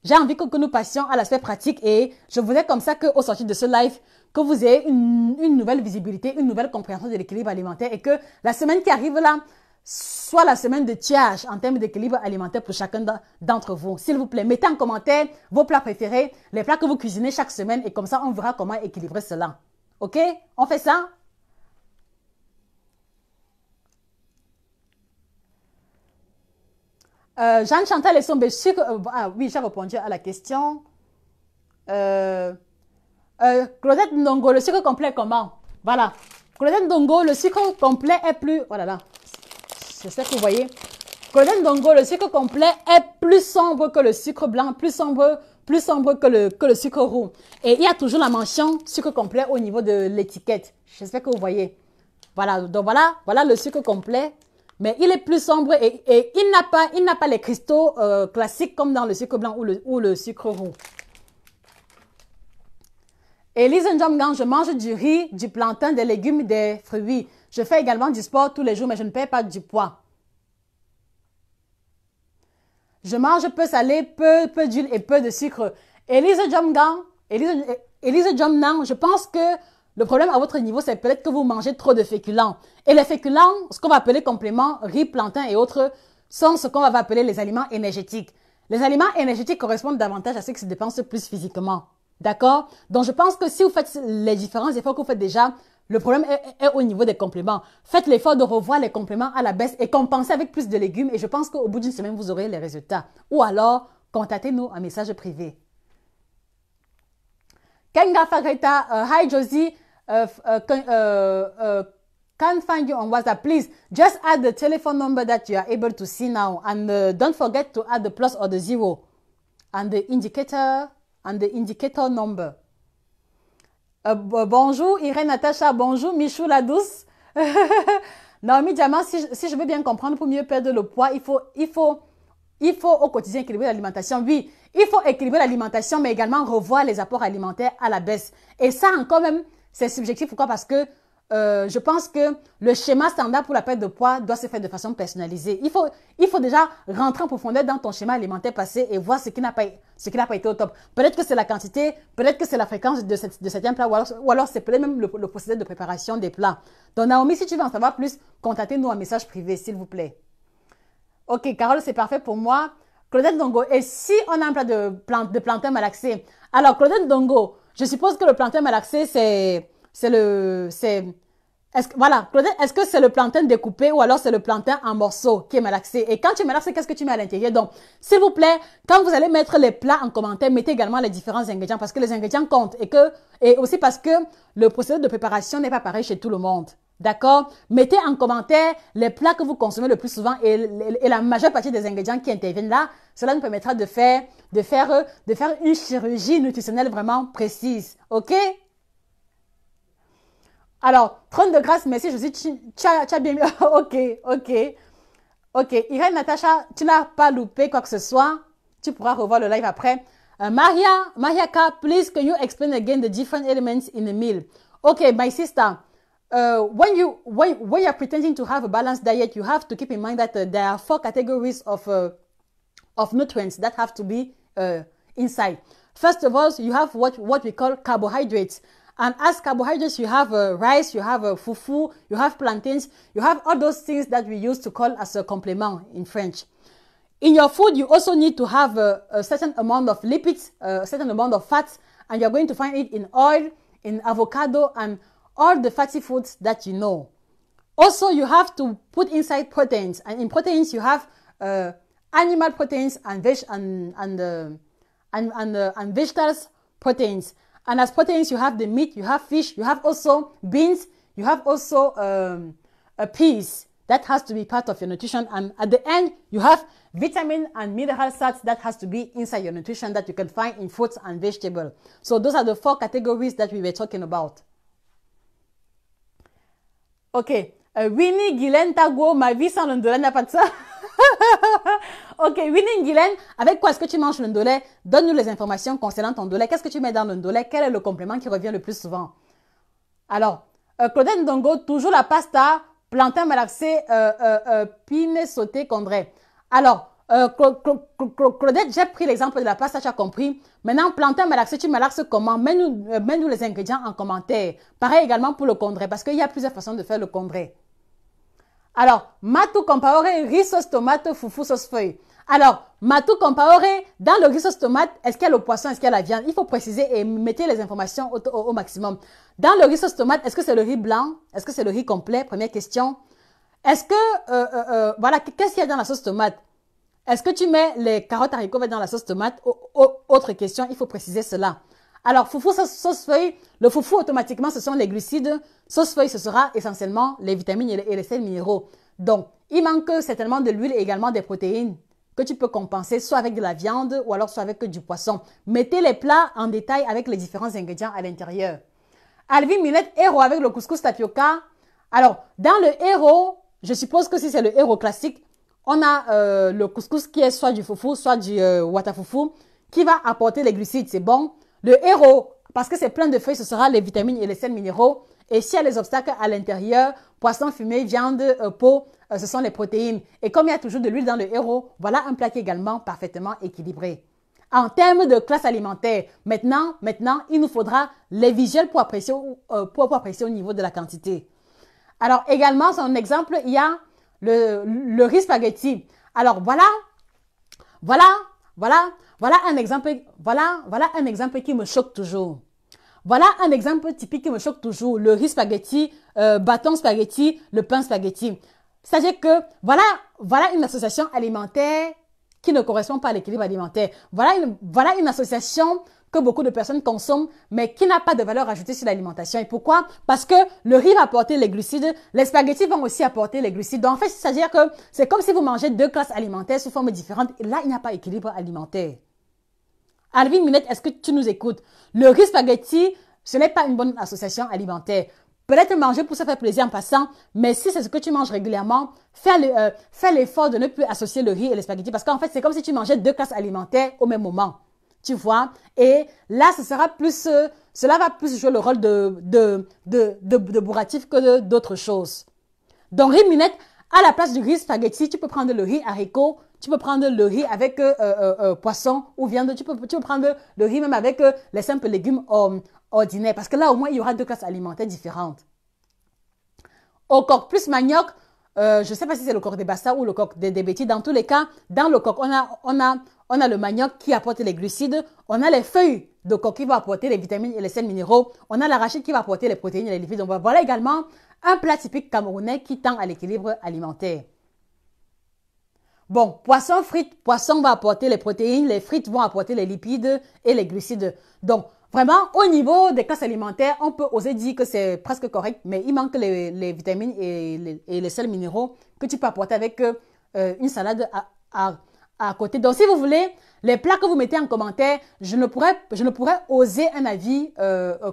J'ai envie que nous passions à l'aspect pratique et je voudrais comme ça qu'au sortir de ce live, que vous ayez une nouvelle visibilité, une nouvelle compréhension de l'équilibre alimentaire et que la semaine qui arrive là soit la semaine de tiage en termes d'équilibre alimentaire pour chacun d'entre vous. S'il vous plaît, mettez en commentaire vos plats préférés, les plats que vous cuisinez chaque semaine et comme ça, on verra comment équilibrer cela. OK? On fait ça? Jeanne-Chantal et son sucre. Oui, j'ai répondu à la question. Claudette Ndongo, le sucre complet comment? Voilà. Claudette Ndongo, le sucre complet est plus... Oh là là. Je sais que vous voyez. Claudette Ndongo, le sucre complet est plus sombre que le sucre blanc, plus sombre que le sucre roux. Et il y a toujours la mention sucre complet au niveau de l'étiquette. J'espère que vous voyez. Voilà, donc voilà le sucre complet. Mais il est plus sombre et il n'a pas les cristaux classiques comme dans le sucre blanc ou le sucre roux. Elise Njomgan, je mange du riz, du plantain, des légumes, des fruits. Je fais également du sport tous les jours, mais je ne perds pas du poids. Je mange peu salé, peu d'huile et peu de sucre. Elise Njomgan, Elise Njomgan, je pense que le problème à votre niveau, c'est peut-être que vous mangez trop de féculents. Et les féculents, ce qu'on va appeler compléments, riz, plantain et autres, sont ce qu'on va appeler les aliments énergétiques. Les aliments énergétiques correspondent davantage à ceux qui se dépensent plus physiquement. D'accord? Donc, je pense que si vous faites les différents efforts que vous faites déjà, le problème est au niveau des compléments. Faites l'effort de revoir les compléments à la baisse et compensez avec plus de légumes et je pense qu'au bout d'une semaine, vous aurez les résultats. Ou alors, contactez-nous en message privé. Kenga Fagreta, hi Josie, can't find you on WhatsApp. Please just add the telephone number that you are able to see now and don't forget to add the plus or the zero and the indicator number. Bonjour Irène Natacha, bonjour Michou la douce. Naomi Diamant, si je veux bien comprendre, pour mieux perdre le poids, il faut au quotidien équilibrer l'alimentation. Oui, il faut équilibrer l'alimentation, mais également revoir les apports alimentaires à la baisse. Et ça, encore même, c'est subjectif. Pourquoi? Parce que je pense que le schéma standard pour la perte de poids doit se faire de façon personnalisée. Il faut déjà rentrer en profondeur dans ton schéma alimentaire passé et voir ce qui n'a pas été au top. Peut-être que c'est la quantité, peut-être que c'est la fréquence de certains plats, ou alors c'est peut-être même le procédé de préparation des plats. Donc Naomi, si tu veux en savoir plus, contactez-nous en message privé, s'il vous plaît. Ok, Carole, c'est parfait pour moi. Claudette Dongo, et si on a un plat de plantain malaxé? Alors, Claudette Dongo, je suppose que le plantain malaxé, Voilà, Claudette, est-ce que c'est le plantain découpé ou alors c'est le plantain en morceaux qui est malaxé? Et quand tu malaxes, qu'est-ce que tu mets à l'intérieur? Donc, s'il vous plaît, quand vous allez mettre les plats en commentaire, mettez également les différents ingrédients parce que les ingrédients comptent et aussi parce que le procédé de préparation n'est pas pareil chez tout le monde. D'accord? Mettez en commentaire les plats que vous consommez le plus souvent et la majeure partie des ingrédients qui interviennent là. Cela nous permettra de faire une chirurgie nutritionnelle vraiment précise. OK? Alors, trône de grâce, merci, je suis, tu as bien mis. Ok. Irène, Natacha, tu n'as pas loupé quoi que ce soit. Tu pourras revoir le live après. Maria K, please, can you explain again the different elements in a meal? Okay, my sister. When you're pretending to have a balanced diet, you have to keep in mind that there are 4 categories of nutrients that have to be inside. First of all, you have what we call carbohydrates. And as carbohydrates, you have rice, you have fufu, you have plantains, you have all those things that we used to call as a complement in French. In your food, you also need to have a certain amount of lipids, a certain amount of fats, and you're going to find it in oil, in avocado, and all the fatty foods that you know. Also, you have to put inside proteins, and in proteins, you have animal proteins and vegetables proteins. And as proteins, you have the meat, you have fish, you have also beans, you have also peas. That has to be part of your nutrition. And at the end, you have vitamin and mineral salts that has to be inside your nutrition that you can find in fruits and vegetables. So those are the 4 categories that we were talking about. Ok. Winnie Guylaine Tago, ma vie sans l'ondolé n'a pas de ça. Ok, Winnie Guylaine, avec quoi est-ce que tu manges le ndolé? Donne-nous les informations concernant ton ndolé. Qu'est-ce que tu mets dans le ndolé? Quel est le complément qui revient le plus souvent? Alors, Claudette Ndongo, toujours la pasta, plantain malaxé, pine sauté condré. Alors, Claudette, j'ai pris l'exemple de la pasta, tu as compris. Maintenant, plantain malaxé, tu malaxes comment? Mets-nous les ingrédients en commentaire. Pareil également pour le condré, parce qu'il y a plusieurs façons de faire le condré. Alors, matu compaore, riz sauce tomate, foufou sauce feuille. Alors, matu compaore, dans le riz sauce tomate, est-ce qu'il y a le poisson, est-ce qu'il y a la viande? Il faut préciser et mettez les informations au maximum. Dans le riz sauce tomate, est-ce que c'est le riz blanc? Est-ce que c'est le riz complet? Première question. Est-ce que, voilà, qu'est-ce qu'il y a dans la sauce tomate? Est-ce que tu mets les carottes haricots verts dans la sauce tomate? Autre question, il faut préciser cela. Alors, foufou sauce feuille, le foufou automatiquement, ce sont les glucides. Sauce feuille, ce sera essentiellement les vitamines et les sels minéraux. Donc, il manque certainement de l'huile et également des protéines que tu peux compenser, soit avec de la viande ou alors soit avec du poisson. Mettez les plats en détail avec les différents ingrédients à l'intérieur. Alvin Minette, héros avec le couscous tapioca. Alors, dans le héros, je suppose que si c'est le héros classique, on a le couscous qui est soit du foufou, soit du watafoufou, qui va apporter les glucides, c'est bon. Le héros, parce que c'est plein de feuilles, ce sera les vitamines et les sels minéraux. Et s'il y a les obstacles à l'intérieur, poisson fumé, viande, peau, ce sont les protéines. Et comme il y a toujours de l'huile dans le héros, voilà un plat qui est également parfaitement équilibré. En termes de classe alimentaire, maintenant, il nous faudra les visuels pour apprécier au niveau de la quantité. Alors également, sur un exemple, il y a le riz spaghetti. Alors voilà un exemple qui me choque toujours. Voilà un exemple typique qui me choque toujours. Le riz spaghetti, bâton spaghetti, le pain spaghetti. C'est-à-dire que voilà une association alimentaire qui ne correspond pas à l'équilibre alimentaire. Voilà une association que beaucoup de personnes consomment, mais qui n'a pas de valeur ajoutée sur l'alimentation. Et pourquoi? Parce que le riz va apporter les glucides, les spaghettis vont aussi apporter les glucides. Donc en fait, c'est-à-dire que c'est comme si vous mangez 2 classes alimentaires sous forme différente. Et là, il n'y a pas d'équilibre alimentaire. Alvin Minette, est-ce que tu nous écoutes? Le riz spaghetti, ce n'est pas une bonne association alimentaire. Peut-être manger pour se faire plaisir en passant, mais si c'est ce que tu manges régulièrement, fais l'effort de ne plus associer le riz et les spaghettis parce qu'en fait, c'est comme si tu mangeais 2 classes alimentaires au même moment. Tu vois? Et là, cela va plus jouer le rôle de bourratif que d'autres choses. Donc, riz minette, à la place du riz spaghetti, tu peux prendre le riz haricot, tu peux prendre le riz avec poisson ou viande, tu peux prendre le riz même avec les simples légumes ordinaires. Parce que là, au moins, il y aura 2 classes alimentaires différentes. Au coq plus manioc, je ne sais pas si c'est le coq des Bassa ou le coq des bêtis. Dans tous les cas, dans le coq, on a le manioc qui apporte les glucides. On a les feuilles de coq qui vont apporter les vitamines et les sels minéraux. On a l'arachide qui va apporter les protéines et les lipides. Donc voilà également un plat typique camerounais qui tend à l'équilibre alimentaire. Bon, poisson frites, poisson va apporter les protéines, les frites vont apporter les lipides et les glucides. Donc, vraiment, au niveau des classes alimentaires, on peut oser dire que c'est presque correct, mais il manque les vitamines et les sels minéraux que tu peux apporter avec une salade à côté. Donc, si vous voulez, les plats que vous mettez en commentaire, je ne pourrais oser un avis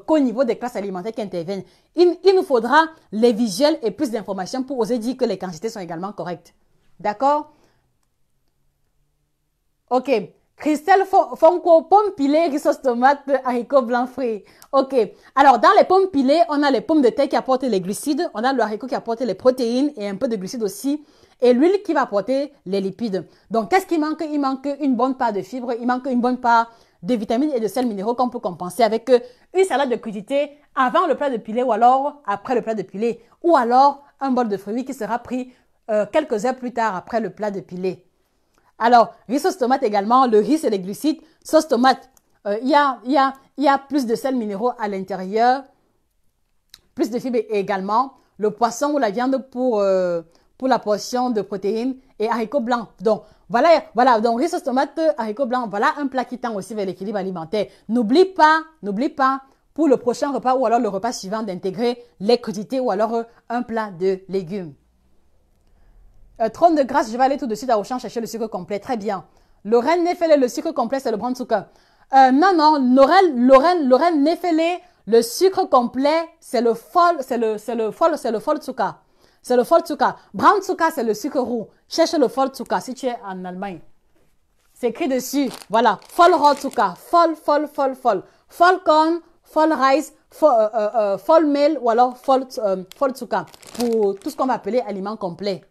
qu'au niveau des classes alimentaires qui interviennent. Il nous faudra les visuels et plus d'informations pour oser dire que les quantités sont également correctes. D'accord? Ok. Christelle Fonko, pommes pilées, riz sauce tomate, haricots blancs frits. Ok. Alors, dans les pommes pilées, on a les pommes de terre qui apportent les glucides, on a le haricot qui apporte les protéines et un peu de glucides aussi, et l'huile qui va apporter les lipides. Donc, qu'est-ce qui manque? Il manque une bonne part de fibres, il manque une bonne part de vitamines et de sels minéraux qu'on peut compenser avec une salade de crudité avant le plat de pilé ou alors après le plat de pilé, ou alors un bol de fruits qui sera pris quelques heures plus tard après le plat de pilé. Alors, riz sauce tomate également, le riz c'est les glucides. Sauce tomate, il y a plus de sels minéraux à l'intérieur, plus de fibres également. Le poisson ou la viande pour la portion de protéines et haricots blancs. Donc, voilà, donc riz sauce tomate, haricots blancs, voilà un plat qui tend aussi vers l'équilibre alimentaire. N'oublie pas, pour le prochain repas ou alors le repas suivant d'intégrer les crudités ou alors un plat de légumes. Trône de grâce, je vais aller tout de suite à Auchan chercher le sucre complet. Très bien. Lorraine Nefele, le sucre complet, c'est le brown sugar. Non, Lorraine Nefele, le sucre complet, c'est le fol sugar. C'est le fol sugar. Brown sugar, c'est le sucre roux. Cherche le fol sugar si tu es en Allemagne. C'est écrit dessus. Voilà. Fol raw sugar. Fol. Fol corn, fol rice, fol meal ou alors fol sugar. Pour tout ce qu'on va appeler aliment complet.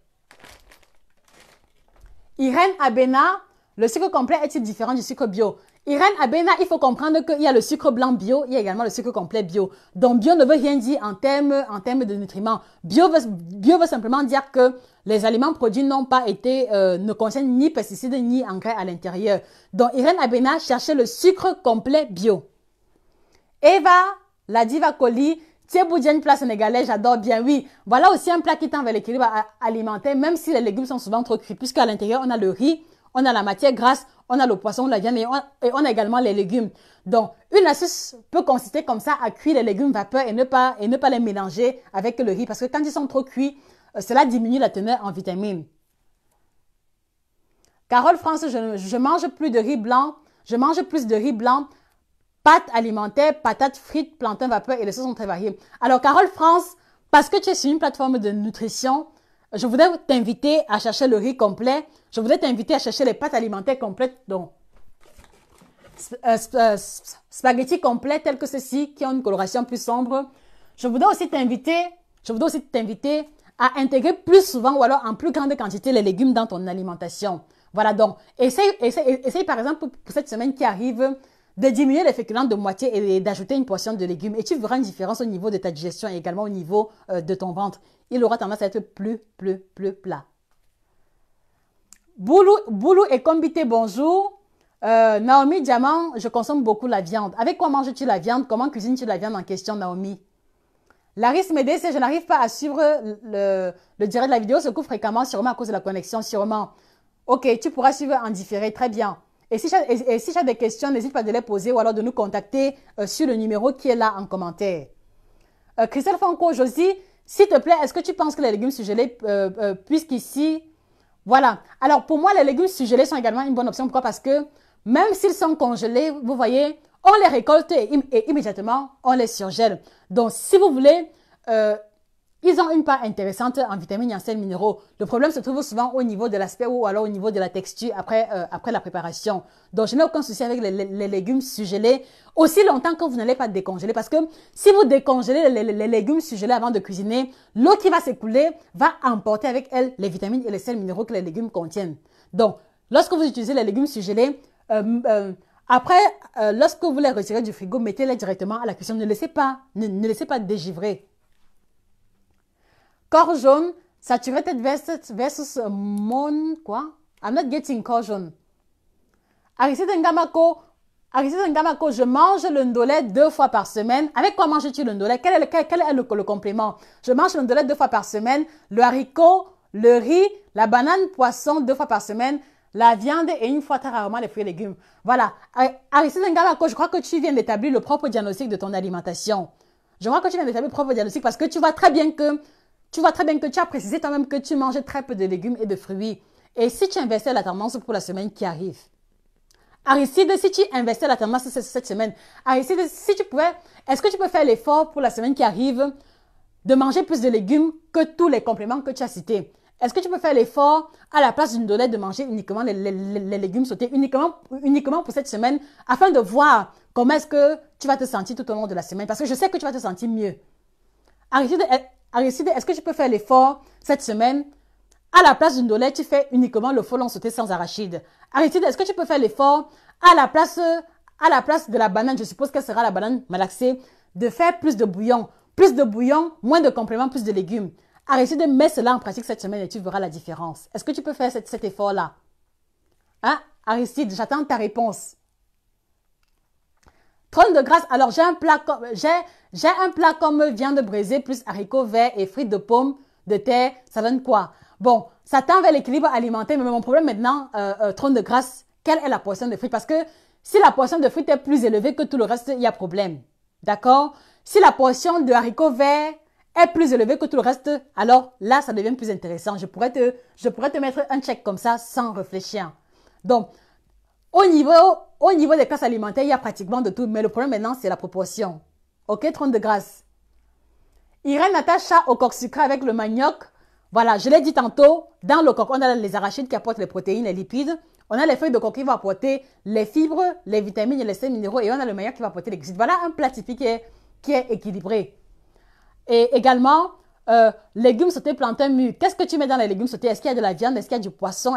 Irène Abena, le sucre complet est-il différent du sucre bio? Irène Abena, il faut comprendre qu'il y a le sucre blanc bio, il y a également le sucre complet bio. Donc, bio ne veut rien dire en termes de nutriments. Bio veut simplement dire que les aliments produits n'ont pas été, ne contiennent ni pesticides ni engrais à l'intérieur. Donc, Irène Abena cherchait le sucre complet bio. Eva, la diva colis, Thieboudienne, plat sénégalais, j'adore bien, oui. Voilà aussi un plat qui tend vers l'équilibre alimentaire, même si les légumes sont souvent trop cuits, puisqu'à l'intérieur, on a le riz, on a la matière grasse, on a le poisson, la viande et on a également les légumes. Donc, une astuce peut consister comme ça à cuire les légumes vapeur et ne pas les mélanger avec le riz, parce que quand ils sont trop cuits, cela diminue la teneur en vitamines. Carole France, je mange plus de riz blanc, pâtes alimentaires, patates frites, plantains vapeur et les sauces sont très variées. Alors, Carole France, parce que tu es sur une plateforme de nutrition, je voudrais t'inviter à chercher le riz complet. Je voudrais t'inviter à chercher les pâtes alimentaires complètes, donc spaghettis complets tels que ceux-ci qui ont une coloration plus sombre. Je voudrais aussi t'inviter à intégrer plus souvent ou alors en plus grande quantité les légumes dans ton alimentation. Voilà, donc essaye par exemple pour cette semaine qui arrive de diminuer les féculents de moitié et d'ajouter une portion de légumes. Et tu verras une différence au niveau de ta digestion et également au niveau de ton ventre. Il aura tendance à être plus plat. Boulou et Combité, bonjour. Naomi Diamant, je consomme beaucoup la viande. Avec quoi manges-tu la viande? Comment cuisines-tu la viande en question, Naomi? Larisse Médécé, je n'arrive pas à suivre le direct de la vidéo, se coupe fréquemment, sûrement à cause de la connexion, sûrement. Ok, tu pourras suivre en différé, très bien. Et si tu as des questions, n'hésite pas à les poser ou alors de nous contacter sur le numéro qui est là en commentaire. Christelle Franco, Josie, s'il te plaît, est-ce que tu penses que les légumes surgelés, puisqu'ici, voilà. Alors, pour moi, les légumes surgelés sont également une bonne option. Pourquoi? Parce que même s'ils sont congelés, vous voyez, on les récolte et immédiatement, on les surgèle. Donc, si vous voulez, ils ont une part intéressante en vitamines et en sels minéraux. Le problème se trouve souvent au niveau de l'aspect ou alors au niveau de la texture après la préparation. Donc, je n'ai aucun souci avec les légumes surgelés aussi longtemps que vous n'allez pas décongeler. Parce que si vous décongelez les légumes surgelés avant de cuisiner, l'eau qui va s'écouler va emporter avec elle les vitamines et les sels minéraux que les légumes contiennent. Donc, lorsque vous utilisez les légumes surgelés, lorsque vous les retirez du frigo, mettez-les directement à la cuisson. Ne laissez pas dégivrer. Corps jaune, saturated versus mon, quoi? I'm not getting corps jaune. Aristide Ngamako, Aristide Ngamako, je mange le ndolé 2 fois par semaine. Avec quoi manges-tu le ndolé? Quel est le complément? Je mange le ndolé 2 fois par semaine. Le haricot, le riz, la banane, poisson 2 fois par semaine. La viande et une fois très rarement les fruits et légumes. Voilà. Aristide Ngamako, je crois que tu viens d'établir le propre diagnostic de ton alimentation. Je crois que tu viens d'établir le propre diagnostic parce que tu vois très bien que tu as précisé toi-même que tu manges très peu de légumes et de fruits. Et si tu investis la tendance pour la semaine qui arrive, Aristide, si tu investis la tendance cette semaine, Aristide, si tu pouvais, est-ce que tu peux faire l'effort pour la semaine qui arrive de manger plus de légumes que tous les compléments que tu as cités? Est-ce que tu peux faire l'effort à la place d'une donnée de manger uniquement les légumes sautés uniquement pour cette semaine afin de voir comment est-ce que tu vas te sentir tout au long de la semaine? Parce que je sais que tu vas te sentir mieux. Aristide, est-ce que tu peux faire l'effort cette semaine? À la place d'une dolette, tu fais uniquement le folon sauté sans arachide. Aristide, est-ce que tu peux faire l'effort à la place de la banane, je suppose qu'elle sera la banane malaxée, de faire plus de bouillon? Plus de bouillon, moins de compléments, plus de légumes. Aristide, mets cela en pratique cette semaine et tu verras la différence. Est-ce que tu peux faire cet effort-là? Hein? Aristide, j'attends ta réponse. Trône de grâce, alors j'ai un plat comme viande braisée plus haricots verts et frites de pommes de terre, ça donne quoi? Bon, ça tend vers l'équilibre alimentaire, mais mon problème maintenant, trône de grâce, quelle est la portion de frites? Parce que si la portion de frites est plus élevée que tout le reste, il y a problème. D'accord? Si la portion de haricots verts est plus élevée que tout le reste, alors là, ça devient plus intéressant. Je pourrais te mettre un check comme ça sans réfléchir. Donc, au niveau des classes alimentaires, il y a pratiquement de tout, mais le problème maintenant, c'est la proportion. Ok, trône de grâce. Irène Natacha au coq sucré avec le manioc. Voilà, je l'ai dit tantôt, dans le coq, on a les arachides qui apportent les protéines, les lipides. On a les feuilles de coco qui vont apporter les fibres, les vitamines et les sels minéraux. Et on a le manioc qui va apporter les glucides. Voilà un plat typique qui est équilibré. Et également, légumes sautés, plantains mûrs. Qu'est-ce que tu mets dans les légumes sautés? Est-ce qu'il y a de la viande? Est-ce qu'il y a du poisson?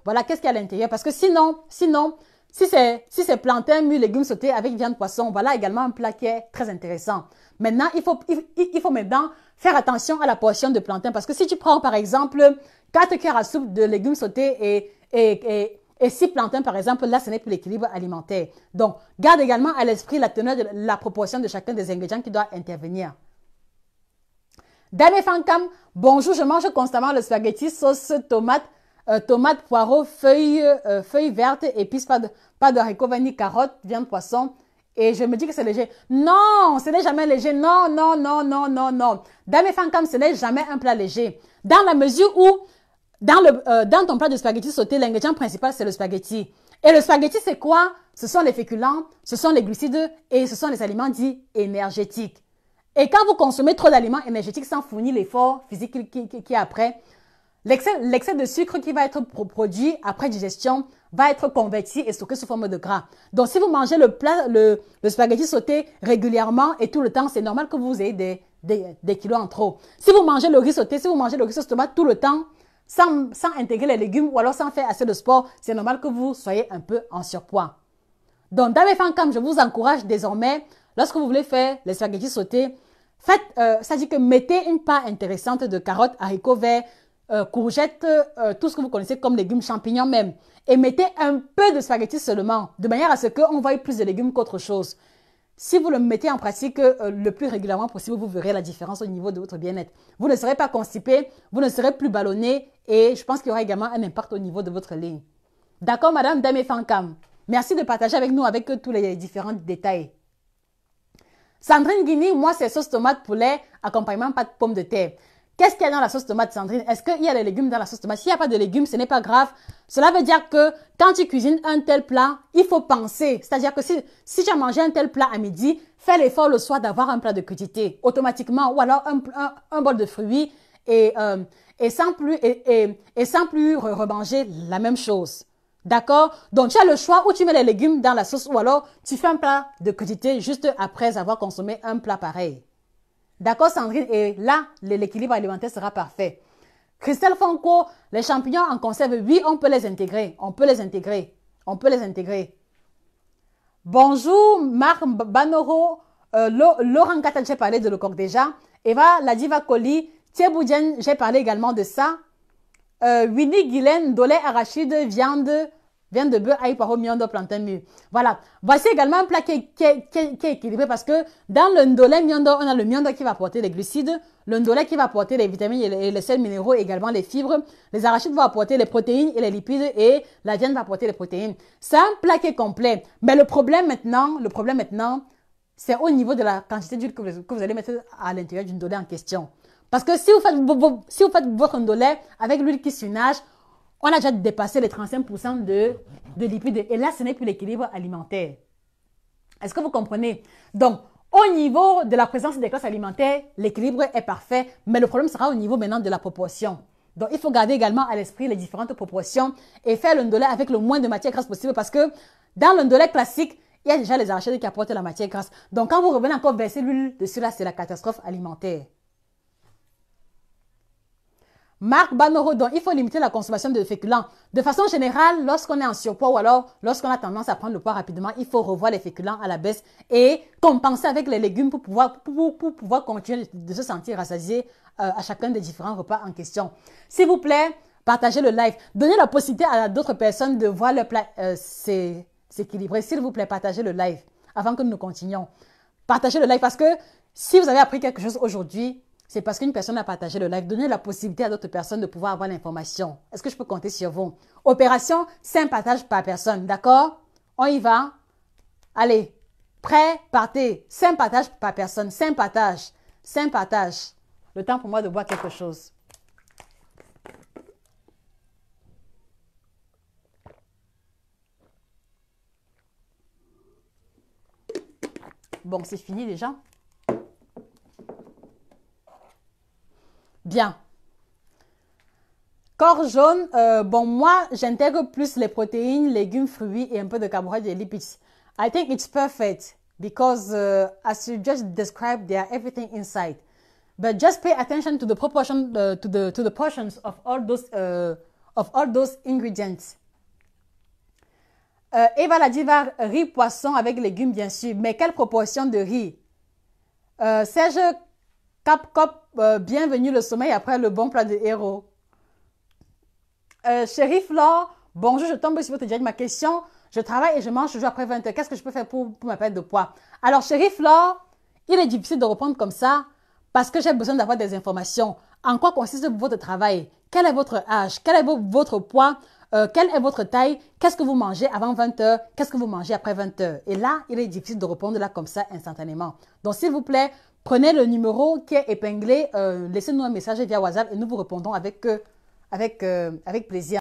Voilà, qu'est-ce qu'il y a à l'intérieur? Parce que sinon, si c'est plantains mûrs, légumes sautés avec viande, poisson, voilà également un plat qui est très intéressant. Maintenant, il faut maintenant faire attention à la portion de plantain. Parce que si tu prends, par exemple, 4 cuillères à soupe de légumes sautés et 6 plantains, par exemple, là, ce n'est plus l'équilibre alimentaire. Donc, garde également à l'esprit la teneur de la proportion de chacun des ingrédients qui doit intervenir. Dame Fankam, bonjour, je mange constamment le spaghetti sauce tomate, poireau, feuilles vertes, épices, pas de haricots, vanille, carottes, viande, poisson. Et je me dis que c'est léger. Non, ce n'est jamais léger. Non, non, non, non, non, non. Dame Fankam, ce n'est jamais un plat léger. Dans la mesure où, dans ton plat de spaghetti sauté, l'ingrédient principal, c'est le spaghetti. Et le spaghetti, c'est quoi? Ce sont les féculents, ce sont les glucides et ce sont les aliments dits énergétiques. Et quand vous consommez trop d'aliments énergétiques sans fournir l'effort physique qui est après, l'excès de sucre qui va être produit après digestion va être converti et stocké sous forme de gras. Donc, si vous mangez le spaghetti sauté régulièrement et tout le temps, c'est normal que vous ayez des kilos en trop. Si vous mangez le riz sauté, si vous mangez le riz sauce tomate tout le temps, sans intégrer les légumes ou alors sans faire assez de sport, c'est normal que vous soyez un peu en surpoids. Donc, dans mes comme je vous encourage désormais, lorsque vous voulez faire les spaghettis sautés, c'est-à-dire que mettez une part intéressante de carottes, haricots verts, courgettes, tout ce que vous connaissez comme légumes, champignons même. Et mettez un peu de spaghettis seulement, de manière à ce qu'on voie plus de légumes qu'autre chose. Si vous le mettez en pratique le plus régulièrement possible, vous verrez la différence au niveau de votre bien-être. Vous ne serez pas constipé, vous ne serez plus ballonné et je pense qu'il y aura également un impact au niveau de votre ligne. D'accord, madame Dame Fankam? Merci de partager avec nous avec tous les différents détails. Sandrine Guigny, moi c'est sauce tomate poulet, accompagnement pâte pomme de terre. Qu'est-ce qu'il y a dans la sauce tomate, Sandrine? Est-ce qu'il y a des légumes dans la sauce tomate? S'il n'y a pas de légumes, ce n'est pas grave. Cela veut dire que quand tu cuisines un tel plat, il faut penser. C'est-à-dire que si tu as mangé un tel plat à midi, fais l'effort le soir d'avoir un plat de crudité automatiquement ou alors un bol de fruits et sans plus remanger la même chose. D'accord? Donc, tu as le choix où tu mets les légumes dans la sauce ou alors tu fais un plat de crudité juste après avoir consommé un plat pareil. D'accord, Sandrine? Et là, l'équilibre alimentaire sera parfait. Christelle Fonco, les champignons en conserve, oui, on peut les intégrer. On peut les intégrer. On peut les intégrer. Bonjour, Marc Banoro. Laurent Katal, j'ai parlé de le coq déjà. Eva, la diva Coli. Thieboudienne, j'ai parlé également de ça. Winnie Guylaine, dolé arachide, viande viande de bœuf, ail, poireau, miondo, plantain mûr. Voilà. Voici également un plat qui est équilibré parce que dans le ndolé miondo, on a le miondo qui va apporter les glucides, le ndolé qui va apporter les vitamines et les sels minéraux, également les fibres. Les arachides vont apporter les protéines et les lipides et la viande va apporter les protéines. C'est un plat qui est complet. Mais le problème maintenant, c'est au niveau de la quantité d'huile que vous allez mettre à l'intérieur du ndolé en question. Parce que si vous faites votre ndolé avec l'huile qui surnage, on a déjà dépassé les 35% de lipides. Et là, ce n'est plus l'équilibre alimentaire. Est-ce que vous comprenez? Donc, au niveau de la présence des classes alimentaires, l'équilibre est parfait. Mais le problème sera au niveau maintenant de la proportion. Donc, il faut garder également à l'esprit les différentes proportions et faire le ndolé avec le moins de matière grasse possible. Parce que dans le ndolé classique, il y a déjà les arachides qui apportent la matière grasse. Donc, quand vous revenez encore verser l'huile dessus, là, c'est la catastrophe alimentaire. Marc Banoro, donc il faut limiter la consommation de féculents. De façon générale, lorsqu'on est en surpoids ou alors lorsqu'on a tendance à prendre le poids rapidement, il faut revoir les féculents à la baisse et compenser avec les légumes pour pouvoir continuer de se sentir rassasié à chacun des différents repas en question. S'il vous plaît, partagez le live. Donnez la possibilité à d'autres personnes de voir le plat s'équilibrer. S'il vous plaît, partagez le live avant que nous continuions. Partagez le live parce que si vous avez appris quelque chose aujourd'hui, c'est parce qu'une personne a partagé le live. Donnez la possibilité à d'autres personnes de pouvoir avoir l'information. Est-ce que je peux compter sur vous? Opération 5 partages par personne. D'accord? On y va. Allez. Prêt? Partez. 5 partages par personne. 5 partages. 5 partages. Le temps pour moi de boire quelque chose. Bon, c'est fini déjà. Bien. Corps jaune, bon, moi, j'intègre plus les protéines, légumes, fruits et un peu de carbohydrates et lipides. I think it's perfect because as you just described, there are everything inside. But just pay attention to the proportion, to the portions of all those ingredients. Eva la diva, riz, poisson avec légumes, bien sûr. Mais quelle proportion de riz? Serge Cap, bienvenue le sommeil après le bon plat de héros. Chérie Flore, bonjour, je tombe sur votre direct. Ma question, je travaille et je mange toujours après 20 heures. Qu'est-ce que je peux faire pour ma perte de poids? Alors, chérie Flore, il est difficile de répondre comme ça parce que j'ai besoin d'avoir des informations. En quoi consiste votre travail? Quel est votre âge? Quel est votre poids? Quelle est votre taille? Qu'est-ce que vous mangez avant 20 heures? Qu'est-ce que vous mangez après 20 heures? Et là, il est difficile de répondre là comme ça instantanément. Donc, s'il vous plaît, prenez le numéro qui est épinglé, laissez-nous un message via WhatsApp et nous vous répondons avec plaisir.